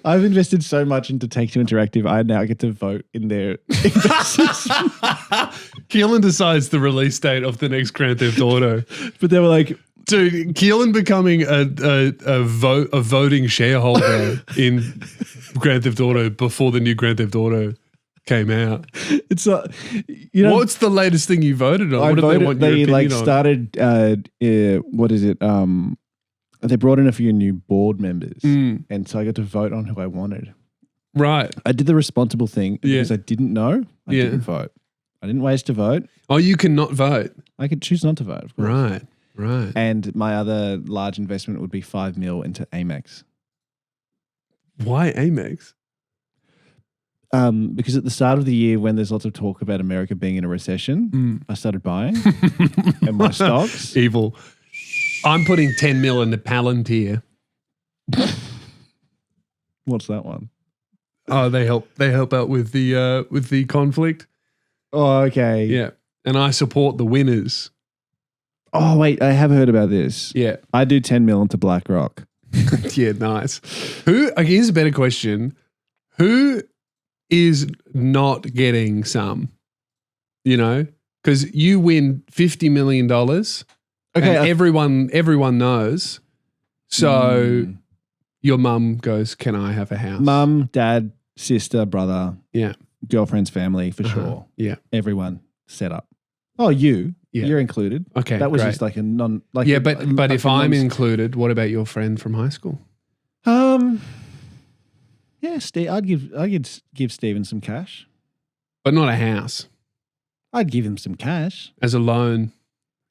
Speaker 2: I've invested so much into Take Two Interactive. I now get to vote in their investments.
Speaker 1: Keehlan decides the release date of the next Grand Theft Auto.
Speaker 2: But they were like,
Speaker 1: dude, Keehlan becoming a voting shareholder in Grand Theft Auto before the new Grand Theft Auto came out.
Speaker 2: it's
Speaker 1: What's the latest thing you voted on?
Speaker 2: I
Speaker 1: What did
Speaker 2: voted,
Speaker 1: they want your opinion
Speaker 2: like
Speaker 1: on?
Speaker 2: started. What is it? They brought in a few new board members, and so I got to vote on who I wanted.
Speaker 1: Right.
Speaker 2: I did the responsible thing
Speaker 1: Yeah.
Speaker 2: because I didn't know. I
Speaker 1: Yeah.
Speaker 2: didn't vote. I didn't waste a vote.
Speaker 1: Oh, you can not vote.
Speaker 2: I could choose not to vote. Of course.
Speaker 1: Right. Right.
Speaker 2: And my other large investment would be 5 mil into Amex.
Speaker 1: Why Amex?
Speaker 2: Because at the start of the year, when there's lots of talk about America being in a recession, I started buying and my stocks.
Speaker 1: Evil. I'm putting 10 mil into Palantir.
Speaker 2: What's that one?
Speaker 1: Oh, they help out with the conflict.
Speaker 2: Oh, okay.
Speaker 1: Yeah. And I support the winners.
Speaker 2: Oh, wait. I have heard about this.
Speaker 1: Yeah.
Speaker 2: I do 10 mil into BlackRock.
Speaker 1: Yeah, nice. Here's a better question. Who is not getting some? Because you win $50 million.
Speaker 2: Okay.
Speaker 1: And everyone knows. So your mum goes, can I have a house?
Speaker 2: Mum, dad, sister, brother,
Speaker 1: Yeah.
Speaker 2: girlfriend's family, for sure.
Speaker 1: Yeah.
Speaker 2: Everyone set up. Oh,
Speaker 1: Yeah.
Speaker 2: you're included.
Speaker 1: Okay.
Speaker 2: That was
Speaker 1: great.
Speaker 2: just like a non. Like
Speaker 1: Yeah,
Speaker 2: a-
Speaker 1: but
Speaker 2: like
Speaker 1: if
Speaker 2: a
Speaker 1: I'm
Speaker 2: non-
Speaker 1: included, what about your friend from high school?
Speaker 2: Yeah, Steve. I'd give Steven some cash.
Speaker 1: But not a house.
Speaker 2: I'd give him some cash.
Speaker 1: As a loan.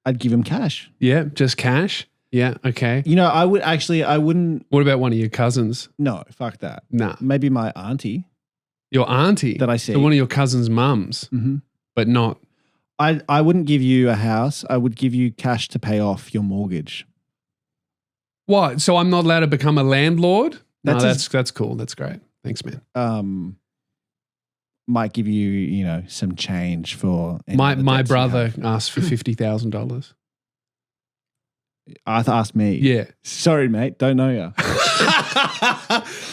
Speaker 2: I'd give him cash.
Speaker 1: Yeah, just cash? Yeah, okay.
Speaker 2: I wouldn't.
Speaker 1: What about one of your cousins?
Speaker 2: No, fuck that.
Speaker 1: Nah.
Speaker 2: Maybe my auntie.
Speaker 1: Your auntie?
Speaker 2: That I see.
Speaker 1: So one of your cousin's mums, but not.
Speaker 2: I wouldn't give you a house. I would give you cash to pay off your mortgage.
Speaker 1: What? So I'm not allowed to become a landlord?
Speaker 2: That's
Speaker 1: That's cool. That's great. Thanks, man.
Speaker 2: Might give you, some change for any
Speaker 1: My
Speaker 2: other debts you
Speaker 1: brother
Speaker 2: have.
Speaker 1: asked for $50,000.
Speaker 2: Arthur asked me.
Speaker 1: Yeah.
Speaker 2: Sorry, mate. Don't know you.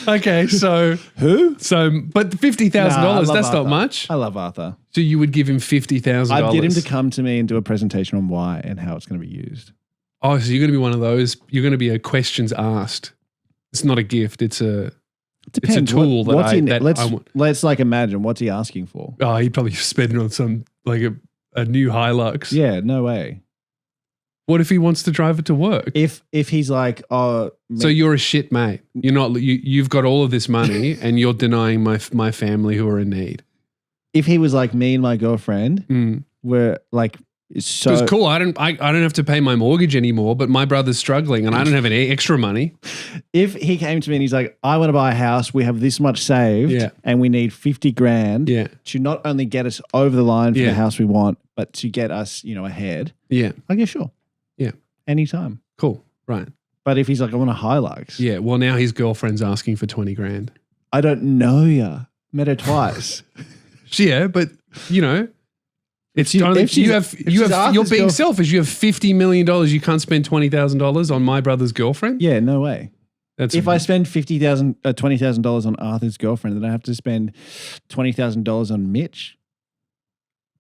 Speaker 1: Okay, so
Speaker 2: Who?
Speaker 1: but $50,000,
Speaker 2: Nah, I love
Speaker 1: that's not
Speaker 2: Arthur.
Speaker 1: much.
Speaker 2: I love Arthur.
Speaker 1: So you would give him $50,000.
Speaker 2: I'd get him to come to me and do a presentation on why and how it's going to be used.
Speaker 1: Oh, so you're going to be one of those. You're going to be a questions asked. It's not a gift. It's a
Speaker 2: Depends.
Speaker 1: tool that I want.
Speaker 2: Let's like imagine what's he asking for.
Speaker 1: Oh, he'd probably spend it on some like a new Hilux.
Speaker 2: Yeah, no way.
Speaker 1: What if he wants to drive it to work?
Speaker 2: If he's like, oh,
Speaker 1: So you're a shit mate. You're not. You've got all of this money, and you're denying my family who are in need.
Speaker 2: if he was like me and my girlfriend, we're like so.
Speaker 1: It was cool. I don't have to pay my mortgage anymore, but my brother's struggling, and I don't have any extra money.
Speaker 2: If he came to me and he's like, I want to buy a house, we have this much saved, and we need 50 grand to not only get us over the line for the house we want, but to get us, ahead.
Speaker 1: Yeah.
Speaker 2: I guess sure.
Speaker 1: Yeah.
Speaker 2: Anytime.
Speaker 1: Cool. Right.
Speaker 2: But if he's like, I want a Hilux.
Speaker 1: Yeah. Well, now his girlfriend's asking for 20 grand.
Speaker 2: I don't know ya. Met her twice.
Speaker 1: Yeah, but it's
Speaker 2: you're
Speaker 1: being selfish. You have $50 million. You can't spend $20,000 on my brother's girlfriend.
Speaker 2: Yeah, no way.
Speaker 1: That's
Speaker 2: if I spend $20,000 on Arthur's girlfriend, then I have to spend $20,000 on Mitch.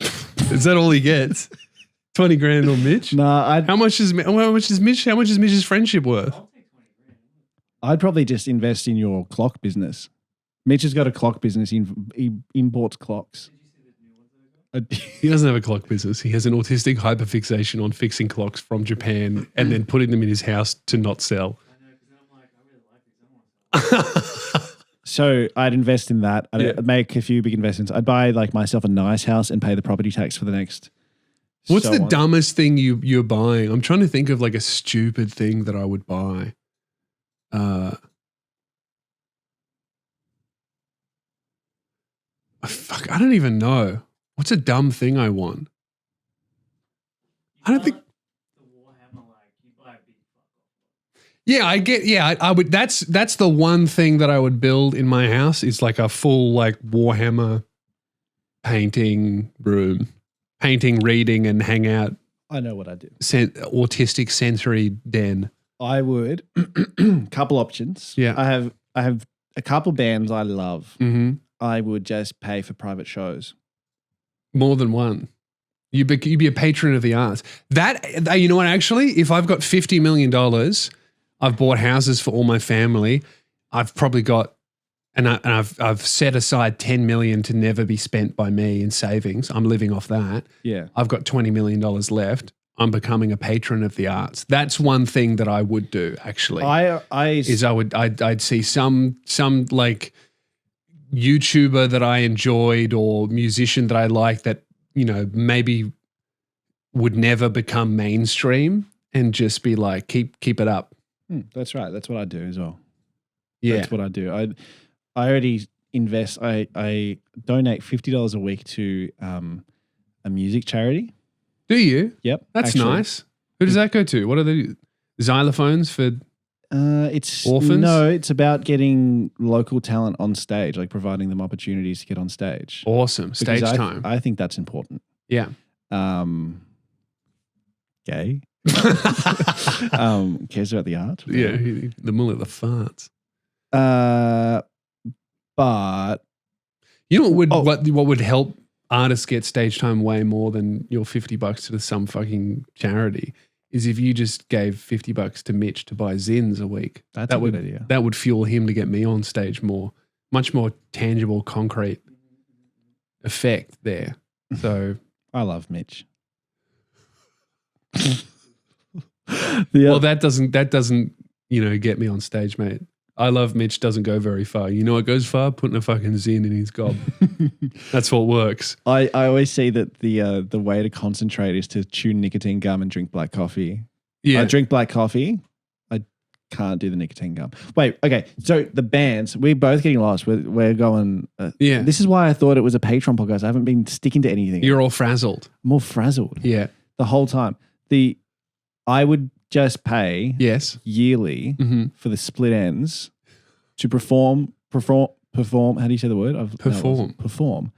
Speaker 1: Is that all he gets? 20 grand on Mitch?
Speaker 2: Nah,
Speaker 1: how much is Mitch? How much is Mitch's friendship worth?
Speaker 2: I'd probably just invest in your clock business. Mitch has got a clock business. He imports clocks.
Speaker 1: He doesn't have a clock business. He has an autistic hyperfixation on fixing clocks from Japan and then putting them in his house to not sell.
Speaker 2: So I'd invest in that. I'd make a few big investments. I'd buy like myself a nice house and pay the property tax for the next.
Speaker 1: What's the dumbest thing you're buying? I'm trying to think of like a stupid thing that I would buy. Fuck, I don't even know. What's a dumb thing I want? I don't think. Yeah, I get. Yeah, I would. That's the one thing that I would build in my house is like a full like Warhammer painting room, painting, reading, and hang out.
Speaker 2: I know what I do.
Speaker 1: Autistic sensory den.
Speaker 2: I would. Couple options. Yeah, I have a couple bands I love.
Speaker 1: Mm-hmm.
Speaker 2: I would just pay for private shows.
Speaker 1: More than one. You'd be a patron of the arts. That you know what? Actually, if I've got $50 million. I've bought houses for all my family. I've probably got, and I've set aside $10 million to never be spent by me in savings. I'm living off that.
Speaker 2: Yeah,
Speaker 1: I've got $20 million left. I'm becoming a patron of the arts. That's one thing that I would do. Actually, I'd see some like YouTuber that I enjoyed or musician that I like that maybe would never become mainstream and just be like keep it up.
Speaker 2: That's right. That's what I do as well.
Speaker 1: Yeah.
Speaker 2: That's what I do. I already invest. I donate $50 a week to a music charity.
Speaker 1: Do you?
Speaker 2: Yep.
Speaker 1: That's nice. Who does that go to? What are the xylophones for
Speaker 2: it's
Speaker 1: orphans?
Speaker 2: No, it's about getting local talent on stage, like providing them opportunities to get on stage.
Speaker 1: Awesome. Stage time.
Speaker 2: I think that's important.
Speaker 1: Yeah.
Speaker 2: Gay. Cares about the art.
Speaker 1: Yeah, the mullet, the farts.
Speaker 2: But
Speaker 1: you know what would help artists get stage time way more than your $50 to some fucking charity is if you just gave $50 to Mitch to buy zins a week.
Speaker 2: That's a good idea.
Speaker 1: That would fuel him to get me on stage more, much more tangible, concrete effect there. So
Speaker 2: I love Mitch.
Speaker 1: Well, that doesn't get me on stage, mate. I love Mitch doesn't go very far. You know what goes far? Putting a fucking zin in his gob. That's what works.
Speaker 2: I always say that the way to concentrate is to chew nicotine gum and drink black coffee.
Speaker 1: Yeah.
Speaker 2: I drink black coffee. I can't do the nicotine gum. Wait, okay. So the bands, we're both getting lost. We're going.
Speaker 1: Yeah.
Speaker 2: This is why I thought it was a Patreon podcast. I haven't been sticking to anything.
Speaker 1: You're all frazzled.
Speaker 2: I'm all frazzled.
Speaker 1: Yeah.
Speaker 2: The whole time. I would just pay yearly for the split ends to perform. How do you say the word? Perform.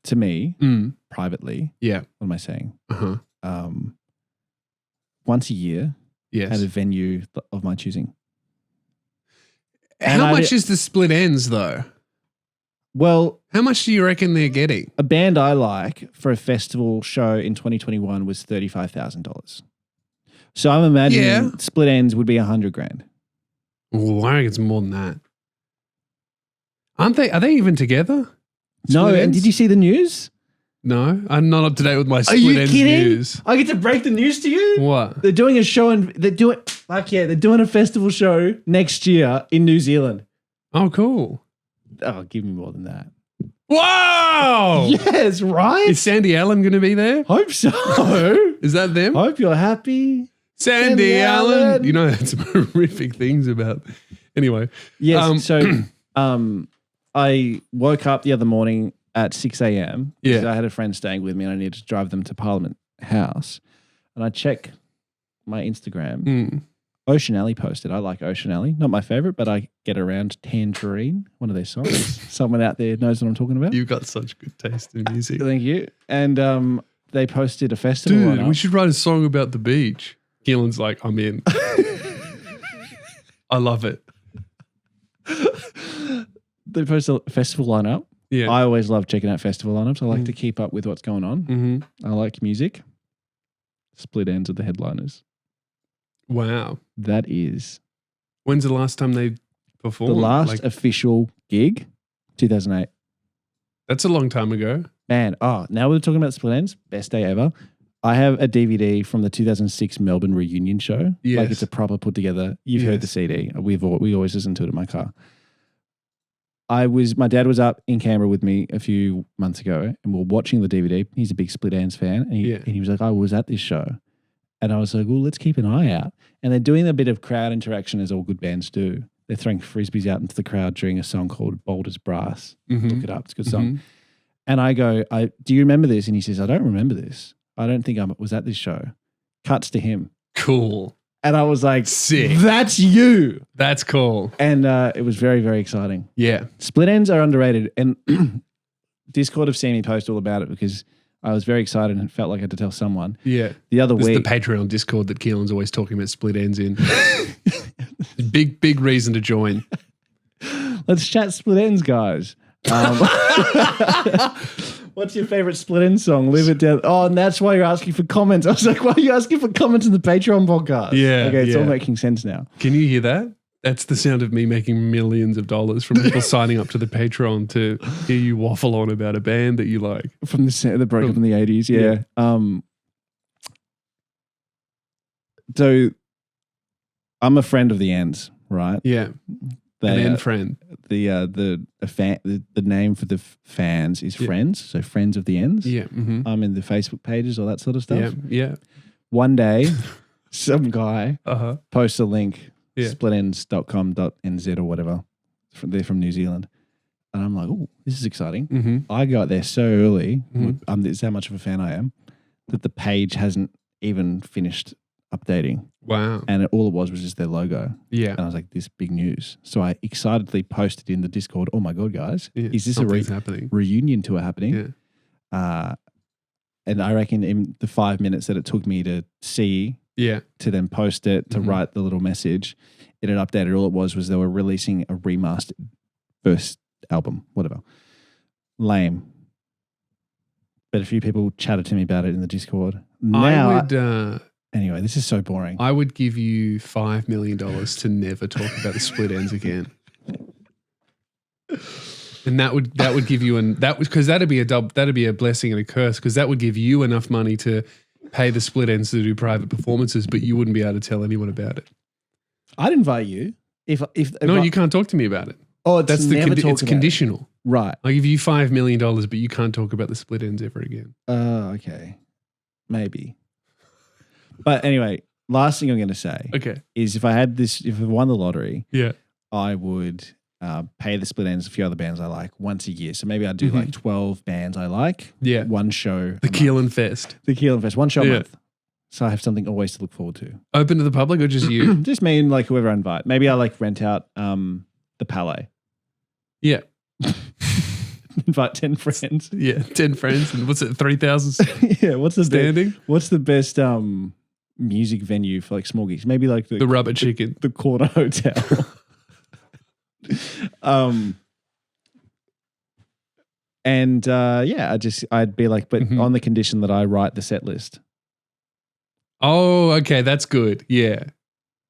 Speaker 2: To me, privately.
Speaker 1: Yeah.
Speaker 2: What am I saying?
Speaker 1: Uh-huh.
Speaker 2: Once a year.
Speaker 1: Yes.
Speaker 2: At a venue of my choosing.
Speaker 1: How much is the split ends though?
Speaker 2: Well,
Speaker 1: how much do you reckon they're getting?
Speaker 2: A band I like for a festival show in 2021 was $35,000. So I'm imagining split ends would be $100,000.
Speaker 1: Ooh, I reckon it's more than that. Aren't they? Are they even together?
Speaker 2: No,
Speaker 1: Split
Speaker 2: and
Speaker 1: Ends?
Speaker 2: did you see the news?
Speaker 1: No, I'm not up to date with my
Speaker 2: Are
Speaker 1: Split
Speaker 2: you
Speaker 1: Ends
Speaker 2: kidding?
Speaker 1: news.
Speaker 2: I get to break the news to you?
Speaker 1: What?
Speaker 2: They're doing a show and they're doing a festival show next year in New Zealand.
Speaker 1: Oh, cool.
Speaker 2: Oh, give me more than that.
Speaker 1: Wow!
Speaker 2: Yes, right?
Speaker 1: Is Sandy Allen going to be there?
Speaker 2: Hope so.
Speaker 1: Is that them?
Speaker 2: Hope you're happy.
Speaker 1: Sandy
Speaker 2: Sandy
Speaker 1: Allen.
Speaker 2: Allen.
Speaker 1: You know, that's some horrific things about. Anyway.
Speaker 2: Yes. I woke up the other morning at 6 a.m. because
Speaker 1: Yeah.
Speaker 2: I had a friend staying with me and I needed to drive them to Parliament House. And I check my Instagram.
Speaker 1: Mm.
Speaker 2: Ocean Alley posted. I like Ocean Alley. Not my favorite, but I get around Tangerine, one of their songs. Someone out there knows what I'm talking about.
Speaker 1: You've got such good taste in music.
Speaker 2: Thank you. And they posted a festival
Speaker 1: Dude,
Speaker 2: lineup.
Speaker 1: we should write a song about the beach. Keelan's like, I'm in. I love it.
Speaker 2: They posted a festival lineup.
Speaker 1: Yeah.
Speaker 2: I always love checking out festival lineups. I like to keep up with what's going on.
Speaker 1: Mm-hmm.
Speaker 2: I like music. Split Ends are the headliners.
Speaker 1: Wow.
Speaker 2: That is
Speaker 1: When's the last time they performed?
Speaker 2: the last
Speaker 1: Like,
Speaker 2: official gig, 2008.
Speaker 1: that's a long time ago.
Speaker 2: Man, now we're talking about Split Ends. Best day ever. I have a DVD from the 2006 Melbourne reunion show.
Speaker 1: Yes.
Speaker 2: Like it's a proper put together. You've heard the
Speaker 1: Yes.
Speaker 2: CD. We always listen to it in my car. My dad was up in Canberra with me a few months ago and we were watching the DVD. He's a big Split Ends fan. And he was like, I was at this show. And I was like, well, let's keep an eye out. And they're doing a bit of crowd interaction as all good bands do. They're throwing frisbees out into the crowd during a song called Boulder's Brass. Look it up. It's a good song. And I go, do you remember this? And he says, I don't remember this. I don't think I was at this show. Cuts to him.
Speaker 1: Cool.
Speaker 2: And I was like,
Speaker 1: Sick.
Speaker 2: That's you.
Speaker 1: That's cool.
Speaker 2: And it was very, very exciting.
Speaker 1: Yeah.
Speaker 2: Split Ends are underrated. And Discord have seen me post all about it because I was very excited and felt like I had to tell someone.
Speaker 1: Yeah.
Speaker 2: The other
Speaker 1: This is
Speaker 2: week.
Speaker 1: the Patreon Discord that Keelan's always talking about Split Ends in. Big reason to join.
Speaker 2: Let's chat Split Ends, guys. What's your favorite Split Ends song? Live it down. Oh, and that's why you're asking for comments. I was like, why are you asking for comments in the Patreon podcast?
Speaker 1: Yeah,
Speaker 2: Okay, it's all
Speaker 1: yeah.
Speaker 2: making sense now.
Speaker 1: Can you hear that? That's the sound of me making millions of dollars from people signing up to the Patreon to hear you waffle on about a band that you like.
Speaker 2: From the broke up in the 80s, yeah. So I'm a friend of the Ends, right?
Speaker 1: Yeah. An end friend.
Speaker 2: The name for the fans is
Speaker 1: Yeah.
Speaker 2: Friends, so Friends of the Ends.
Speaker 1: Yeah. Mm-hmm.
Speaker 2: I'm in the Facebook pages, all that sort of stuff.
Speaker 1: Yeah. Yeah.
Speaker 2: One day, some guy
Speaker 1: Uh-huh.
Speaker 2: posts a link,
Speaker 1: Yeah.
Speaker 2: splitends.com.nz or whatever. They're from New Zealand. And I'm like, oh, this is exciting.
Speaker 1: Mm-hmm.
Speaker 2: I got there so early,
Speaker 1: Mhm.
Speaker 2: this is how much of a fan I am, that the page hasn't even finished updating.
Speaker 1: Wow.
Speaker 2: And all it was just their logo.
Speaker 1: Yeah.
Speaker 2: And I was like, this is big news. So I excitedly posted in the Discord, oh my God, guys,
Speaker 1: Yeah.
Speaker 2: is this a
Speaker 1: Something's happening?
Speaker 2: reunion tour happening?
Speaker 1: Yeah.
Speaker 2: And I reckon in the 5 minutes that it took me to see,
Speaker 1: Yeah.
Speaker 2: to then post it, to
Speaker 1: Mhm.
Speaker 2: write the little message, it had updated. All it was they were releasing a remastered first album, whatever. Lame. But a few people chatted to me about it in the Discord. Now, anyway, this is so boring.
Speaker 1: I would give you $5 million to never talk about the Split Ends again. And that would give you because that'd be a blessing and a curse, because that would give you enough money to pay the Split Ends to do private performances, but you wouldn't be able to tell anyone about it.
Speaker 2: I'd invite you. If
Speaker 1: No, you can't talk to me about it.
Speaker 2: Oh, it's
Speaker 1: That's
Speaker 2: never talk
Speaker 1: it's
Speaker 2: about
Speaker 1: conditional.
Speaker 2: it. Right.
Speaker 1: I'll give you $5 million, but you can't talk about the Split Ends ever again.
Speaker 2: Okay. Maybe. But anyway, last thing I'm going to say
Speaker 1: Okay.
Speaker 2: is if I won the lottery,
Speaker 1: Yeah.
Speaker 2: I would pay the Split Ends, a few other bands I like, once a year. So maybe I'd do
Speaker 1: Mhm.
Speaker 2: like 12 bands I like,
Speaker 1: Yeah.
Speaker 2: one show.
Speaker 1: The Keehlan Fest.
Speaker 2: The Keehlan Fest, one show a
Speaker 1: Yeah.
Speaker 2: month. So I have something always to look forward to.
Speaker 1: Open to the public or just you?
Speaker 2: Just me and like whoever I invite. Maybe I like rent out the Palais.
Speaker 1: Yeah.
Speaker 2: Invite 10 friends.
Speaker 1: Yeah. 10 friends. And what's it, 3,000
Speaker 2: Yeah, what's the
Speaker 1: standing?
Speaker 2: What's the best music venue for like small gigs? Maybe like
Speaker 1: The Rubber Chicken.
Speaker 2: the Corner Hotel. I'd be like, but
Speaker 1: Mhm.
Speaker 2: on the condition that I write the set list.
Speaker 1: Oh, okay. That's good. Yeah.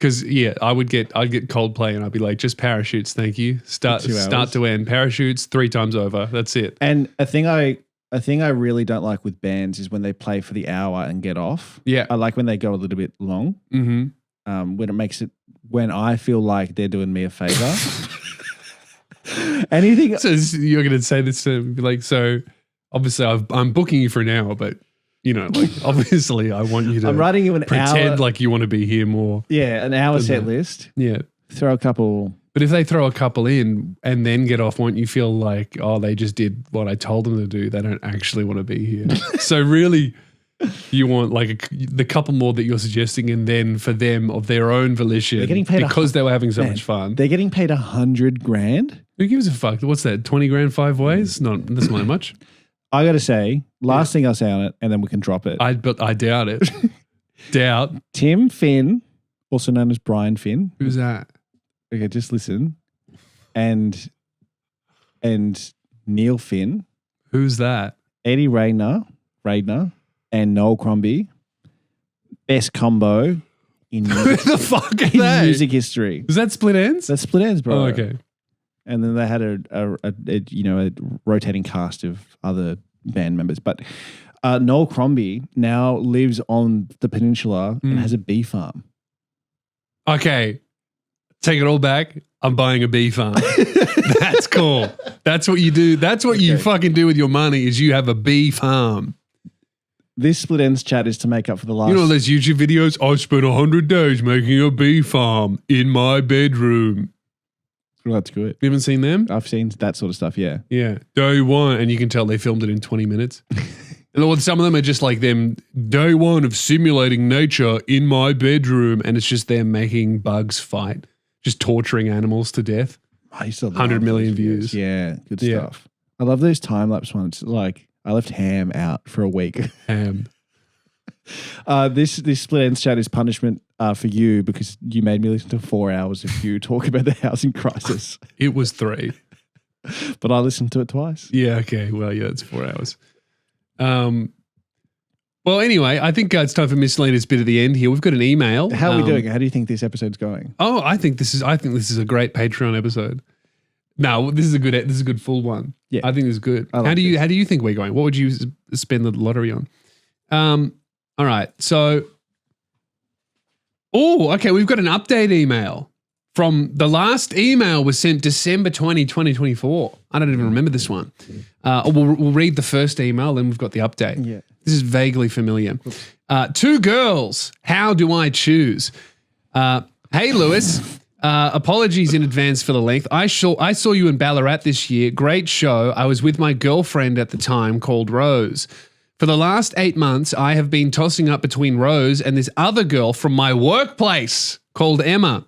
Speaker 1: Because I'd get Coldplay and I'd be like, just parachutes, thank you. Start to end, parachutes 3 times over. That's it.
Speaker 2: And a thing I really don't like with bands is when they play for the hour and get off.
Speaker 1: Yeah.
Speaker 2: I like when they go a little bit long.
Speaker 1: Mm-hmm.
Speaker 2: When I feel like they're doing me a favor. Anything.
Speaker 1: So you're going to say this to be like, so obviously I'm booking you for an hour, but obviously I want you to.
Speaker 2: I'm writing you an
Speaker 1: pretend
Speaker 2: hour.
Speaker 1: like you want to be here more.
Speaker 2: Yeah, an hour set list.
Speaker 1: Yeah.
Speaker 2: Throw a couple.
Speaker 1: But if they throw a couple in and then get off, won't you feel like, oh, they just did what I told them to do? They don't actually want to be here. So really, you want like the couple more that you're suggesting, and then for them of their own volition,
Speaker 2: They're getting paid
Speaker 1: because they were having so much fun.
Speaker 2: They're getting paid $100,000.
Speaker 1: Who gives a fuck? What's that? 20 grand 5 ways? That's not much.
Speaker 2: I got to say, last thing I'll say on it, and then we can drop it.
Speaker 1: But I doubt it. Doubt.
Speaker 2: Tim Finn, also known as Brian Finn.
Speaker 1: Who's that?
Speaker 2: Okay, just listen. And Neil Finn.
Speaker 1: Who's that?
Speaker 2: Eddie Radner, and Noel Crombie. Best combo in
Speaker 1: Who the fuck are
Speaker 2: in
Speaker 1: they?
Speaker 2: music history.
Speaker 1: Was that Split Ends?
Speaker 2: That's Split Ends, bro.
Speaker 1: Oh, okay.
Speaker 2: And then they had a rotating cast of other band members. But Noel Crombie now lives on the peninsula and has a bee farm.
Speaker 1: Okay. Take it all back. I'm buying a bee farm. That's cool. That's what you do. That's what you fucking do with your money is you have a bee farm.
Speaker 2: This Split Ends chat is to make up for the last...
Speaker 1: You know those YouTube videos? I spent 100 days making a bee farm in my bedroom.
Speaker 2: Well, that's good.
Speaker 1: You haven't seen them?
Speaker 2: I've seen that sort of stuff, yeah.
Speaker 1: Yeah. Day one. And you can tell they filmed it in 20 minutes. And some of them are just like them, day one of simulating nature in my bedroom. And it's just them making bugs fight, just torturing animals to death.
Speaker 2: I used to love
Speaker 1: 100 million
Speaker 2: those
Speaker 1: views.
Speaker 2: Yeah, good stuff. I love those time-lapse ones. Like, I left Ham out for a week.
Speaker 1: Ham.
Speaker 2: This Split Ends chat is punishment for you because you made me listen to 4 hours of you talk about the housing crisis.
Speaker 1: It was 3.
Speaker 2: But I listened to it twice.
Speaker 1: Yeah, okay. Well, yeah, it's 4 hours. Well, anyway, I think it's time for Miscellaneous Bit at the end here. We've got an email.
Speaker 2: How are we doing? How do you think this episode's going?
Speaker 1: Oh, I think this is a great Patreon episode. No, this is a good full one.
Speaker 2: Yeah.
Speaker 1: I think this is good.
Speaker 2: Like
Speaker 1: how do you think we're going? What would you spend the lottery on? All right. So, okay, we've got an update email from the last email was sent December 2024. I don't even remember this one. We'll read the first email, then we've got the update.
Speaker 2: Yeah.
Speaker 1: This is vaguely familiar. 2 girls. How do I choose? Hey, Lewis. Apologies in advance for the length. I saw you in Ballarat this year. Great show. I was with my girlfriend at the time called Rose. For the last 8 months, I have been tossing up between Rose and this other girl from my workplace called Emma.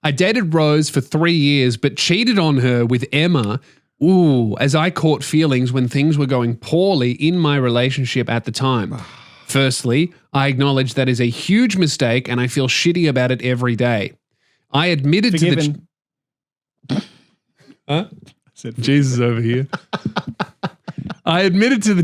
Speaker 1: I dated Rose for 3 years, but cheated on her with Emma. As I caught feelings when things were going poorly in my relationship at the time. Firstly, I acknowledge that is a huge mistake and I feel shitty about it every day. I admitted to the... Huh? Jesus over here. I admitted to the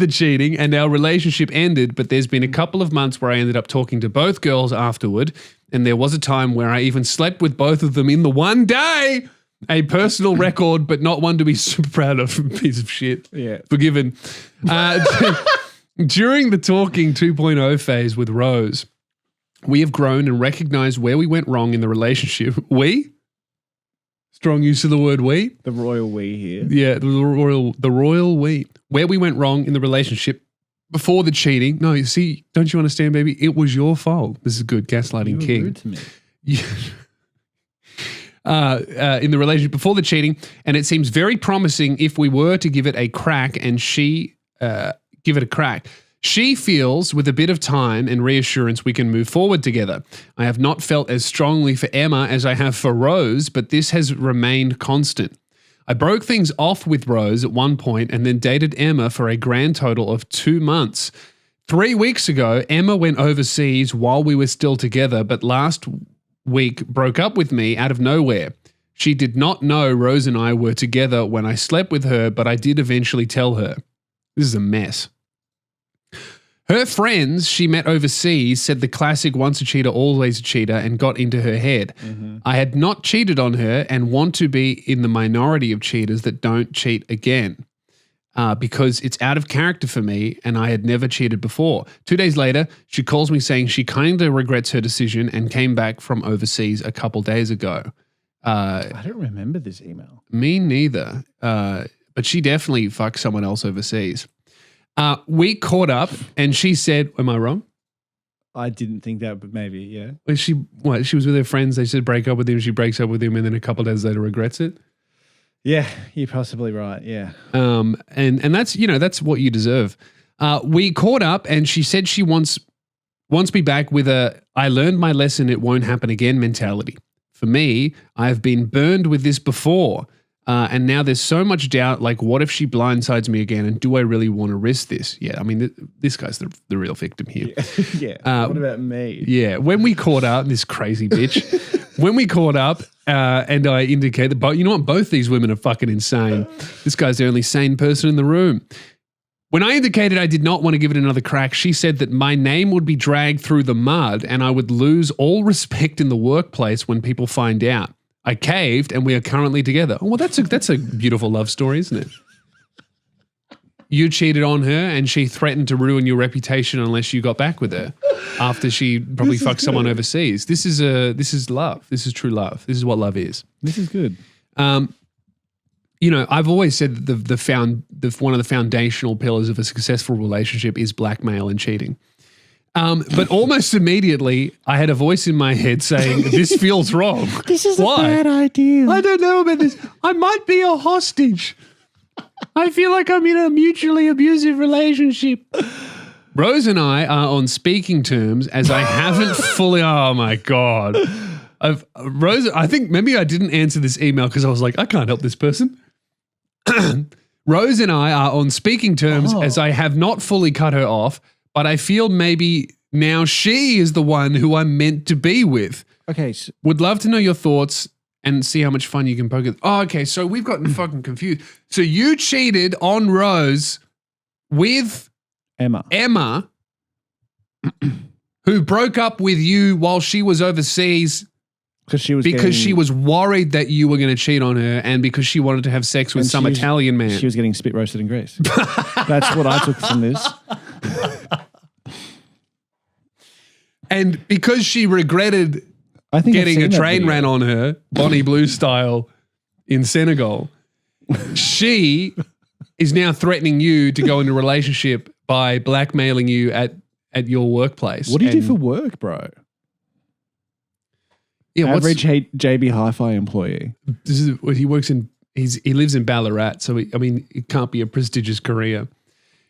Speaker 1: cheating and our relationship ended, but there's been a couple of months where I ended up talking to both girls afterward, and there was a time where I even slept with both of them in the one day. A personal record, but not one to be super proud of. Piece of shit.
Speaker 2: Yeah.
Speaker 1: Forgiven. During the talking 2.0 phase with Rose, we have grown and recognized where we went wrong in the relationship. We? Strong use of the word we.
Speaker 2: The royal we here.
Speaker 1: Yeah, the royal we. Where we went wrong in the relationship before the cheating. No, you see, don't you understand, baby? It was your fault. This is good. Gaslighting king.
Speaker 2: Rude to me.
Speaker 1: Yeah. In the relationship before the cheating, and it seems very promising if we were to give it a crack and she give it a crack. She feels with a bit of time and reassurance we can move forward together. I have not felt as strongly for Emma as I have for Rose, but this has remained constant. I broke things off with Rose at one point and then dated Emma for a grand total of 2 months. 3 weeks ago, Emma went overseas while we were still together, but last week broke up with me out of nowhere. She did not know Rose and I were together when I slept with her, but I did eventually tell her. This is a mess. Her friends she met overseas said the classic once a cheater, always a cheater and got into her head. I had not cheated on her and want to be in the minority of cheaters that don't cheat again. Because it's out of character for me and I had never cheated before. 2 days later, she calls me saying she kind of regrets her decision and came back from overseas a couple days ago.
Speaker 2: I don't remember this email.
Speaker 1: Me neither. But she definitely fucked someone else overseas. We caught up and she said, am I wrong?
Speaker 2: I didn't think that, but maybe, yeah.
Speaker 1: She was with her friends. They said break up with him. She breaks up with him and then a couple days later regrets it.
Speaker 2: Yeah, you're possibly right. Yeah.
Speaker 1: And that's, that's what you deserve. We caught up and she said she wants me back with a, I learned my lesson, it won't happen again mentality. For me, I have been burned with this before. And now there's so much doubt, like what if she blindsides me again and do I really want to risk this? Yeah, I mean, this guy's the real victim here.
Speaker 2: Yeah. What about me?
Speaker 1: Yeah, when we caught up, this crazy bitch, when we caught up and I indicated, but you know what, both these women are fucking insane. This guy's the only sane person in the room. When I indicated I did not want to give it another crack, she said that my name would be dragged through the mud and I would lose all respect in the workplace when people find out. I caved and we are currently together. Oh, well, that's a beautiful love story, isn't it? You cheated on her and she threatened to ruin your reputation unless you got back with her after she probably fucked someone overseas. This is love. This is true love. This is what love is.
Speaker 2: This is good.
Speaker 1: I've always said that one of the foundational pillars of a successful relationship is blackmail and cheating. But almost immediately, I had a voice in my head saying, this feels wrong.
Speaker 2: This is
Speaker 1: Why?
Speaker 2: a bad idea.
Speaker 1: I don't know about this. I might be a hostage. I feel like I'm in a mutually abusive relationship. Rose and I are on speaking terms as I haven't fully, oh my God. Rose, I think maybe I didn't answer this email because I was like, I can't help this person. Rose and I are on speaking terms as I have not fully cut her off, but I feel maybe now she is the one who I'm meant to be with.
Speaker 2: Okay.
Speaker 1: Would love to know your thoughts and see how much fun you can poke it. Oh, okay. So we've gotten fucking confused. So you cheated on Rose with Emma, who broke up with you while she was overseas because she was worried that you were going to cheat on her and because she wanted to have sex with some Italian man.
Speaker 2: She was getting spit roasted in Greece. That's what I took from this.
Speaker 1: And because she regretted getting a train ran on her, Bonnie Blue style, in Senegal, she is now threatening you to go into a relationship by blackmailing you at your workplace.
Speaker 2: What do you do for work, bro?
Speaker 1: Yeah,
Speaker 2: average JB Hi-Fi employee.
Speaker 1: This is what he works in. He lives in Ballarat, so it can't be a prestigious career.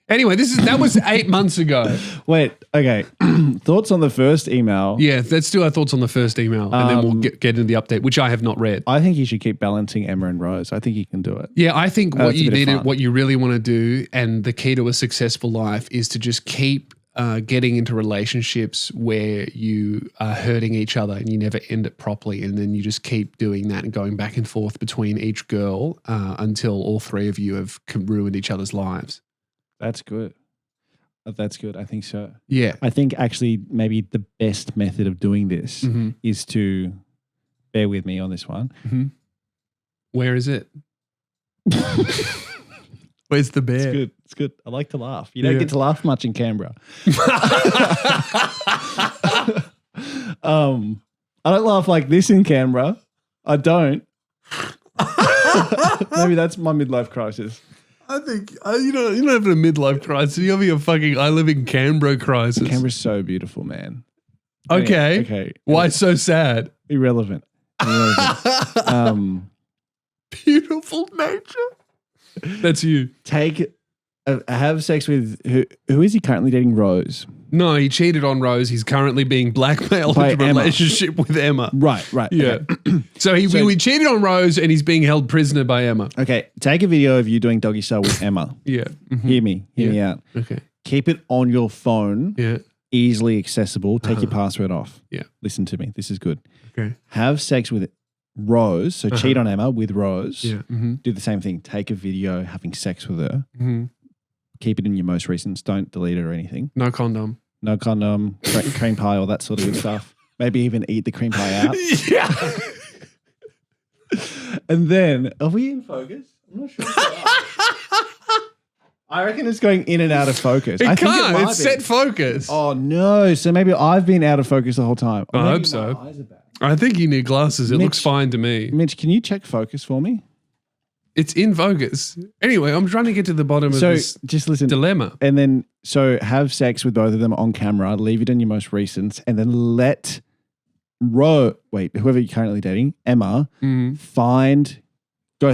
Speaker 1: Anyway, that was 8 months ago.
Speaker 2: Wait, okay. Thoughts on the first email?
Speaker 1: Yeah, let's do our thoughts on the first email, and then we'll get into the update, which I have not read.
Speaker 2: I think you should keep balancing Emma and Rose. I think you can do it.
Speaker 1: Yeah, I think what you need, what you really want to do, and the key to a successful life is to just keep getting into relationships where you are hurting each other and you never end it properly, and then you just keep doing that and going back and forth between each girl until all three of you have ruined each other's lives.
Speaker 2: That's good. That's good. I think so.
Speaker 1: Yeah.
Speaker 2: I think actually maybe the best method of doing this is to bear with me on this one.
Speaker 1: Mm-hmm. Where is it? Where's the bear?
Speaker 2: It's good. It's good. I like to laugh. You don't get to laugh much in Canberra. I don't laugh like this in Canberra. I don't. Maybe that's my midlife crisis.
Speaker 1: I think you're not having a midlife crisis. You're having a fucking I live in Canberra crisis.
Speaker 2: Canberra's so beautiful, man.
Speaker 1: Okay.
Speaker 2: Okay.
Speaker 1: Why so sad?
Speaker 2: Irrelevant.
Speaker 1: Beautiful nature. That's you.
Speaker 2: Have sex with who is he currently dating? Rose.
Speaker 1: No, he cheated on Rose. He's currently being blackmailed into a relationship with Emma.
Speaker 2: Right.
Speaker 1: Yeah. Okay. So we cheated on Rose and he's being held prisoner by Emma.
Speaker 2: Okay. Take a video of you doing doggy style with Emma.
Speaker 1: Yeah. Mm-hmm.
Speaker 2: Hear me out.
Speaker 1: Okay.
Speaker 2: Keep it on your phone.
Speaker 1: Yeah.
Speaker 2: Easily accessible. Take your password off.
Speaker 1: Yeah.
Speaker 2: Listen to me. This is good.
Speaker 1: Okay.
Speaker 2: Have sex with Rose. So cheat on Emma with Rose.
Speaker 1: Yeah. Mm-hmm.
Speaker 2: Do the same thing. Take a video having sex with her.
Speaker 1: Mm-hmm.
Speaker 2: keep it in your most recents. Don't delete it or anything.
Speaker 1: No condom.
Speaker 2: No condom, cream pie, all that sort of good stuff. Maybe even eat the cream pie out.
Speaker 1: Yeah.
Speaker 2: And then, are we in focus? I'm not sure. I reckon it's going in and out of focus.
Speaker 1: It
Speaker 2: I think
Speaker 1: can't.
Speaker 2: it might
Speaker 1: It's
Speaker 2: be.
Speaker 1: set focus.
Speaker 2: Oh no! So maybe I've been out of focus the whole time. Or
Speaker 1: I
Speaker 2: maybe
Speaker 1: hope so.
Speaker 2: my eyes are back.
Speaker 1: I think you need glasses. It
Speaker 2: Mitch-
Speaker 1: looks fine to me.
Speaker 2: Mitch, can you check focus for me?
Speaker 1: It's in focus. Anyway, I'm trying to get to the bottom of
Speaker 2: So
Speaker 1: this
Speaker 2: just listen.
Speaker 1: dilemma.
Speaker 2: And then, so have sex with both of them on camera, leave it in your most recents, and then let whoever you're currently dating, Emma, go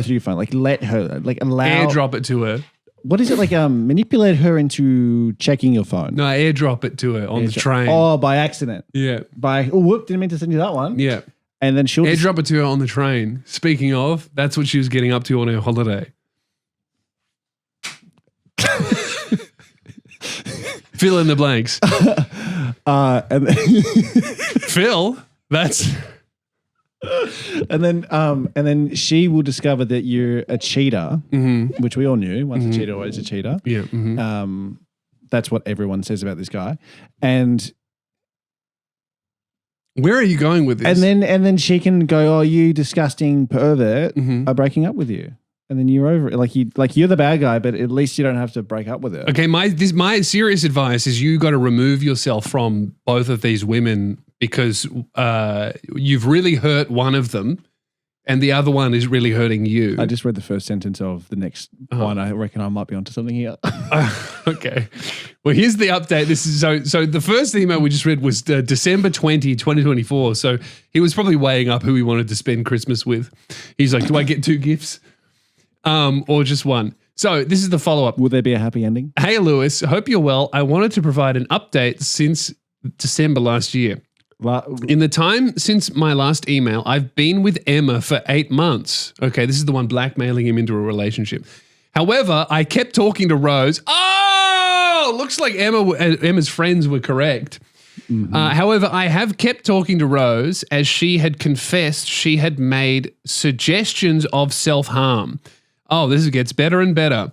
Speaker 2: through your phone. Like let her, like allow.
Speaker 1: Airdrop it to her.
Speaker 2: What is it like? Manipulate her into checking your phone.
Speaker 1: No, airdrop it to her on the train.
Speaker 2: Oh, by accident.
Speaker 1: Yeah.
Speaker 2: Whoop, didn't mean to send you that one.
Speaker 1: Yeah.
Speaker 2: And then she'll
Speaker 1: Airdrop it to her on the train. Speaking of, that's what she was getting up to on her holiday. Fill in the blanks.
Speaker 2: and then
Speaker 1: Phil, that's...
Speaker 2: and then she will discover that you're a cheater, which we all knew. Once a cheater, always a cheater.
Speaker 1: Yeah.
Speaker 2: That's what everyone says about this guy. And
Speaker 1: where are you going with this?
Speaker 2: and then she can go, "Oh, you disgusting pervert! I'm breaking up with you." And then you're over it. Like you're the bad guy, but at least you don't have to break up with her.
Speaker 1: Okay, my serious advice is you got to remove yourself from both of these women because you've really hurt one of them and the other one is really hurting you.
Speaker 2: I just read the first sentence of the next one. I reckon I might be onto something here.
Speaker 1: Okay. Well, here's the update. This is so the first email we just read was December 2024. So he was probably weighing up who he wanted to spend Christmas with. He's like, do I get 2 gifts? Or just one? So this is the follow-up.
Speaker 2: Will there be a happy ending?
Speaker 1: Hey, Lewis. Hope you're well. I wanted to provide an update since December last year. In the time since my last email, I've been with Emma for 8 months. Okay, this is the one blackmailing him into a relationship. However, I kept talking to Rose. Oh, looks like Emma's friends were correct. However, I have kept talking to Rose as she had confessed she had made suggestions of self-harm. Oh, this gets better and better.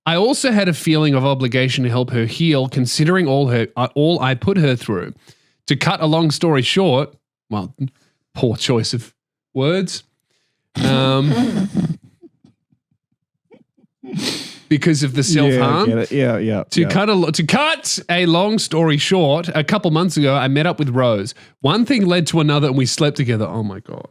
Speaker 1: I also had a feeling of obligation to help her heal, considering all I put her through. To cut a long story short, well, poor choice of words. Because of the self-harm.
Speaker 2: Yeah.
Speaker 1: To cut a long story short, a couple months ago, I met up with Rose. One thing led to another, and we slept together. Oh my God.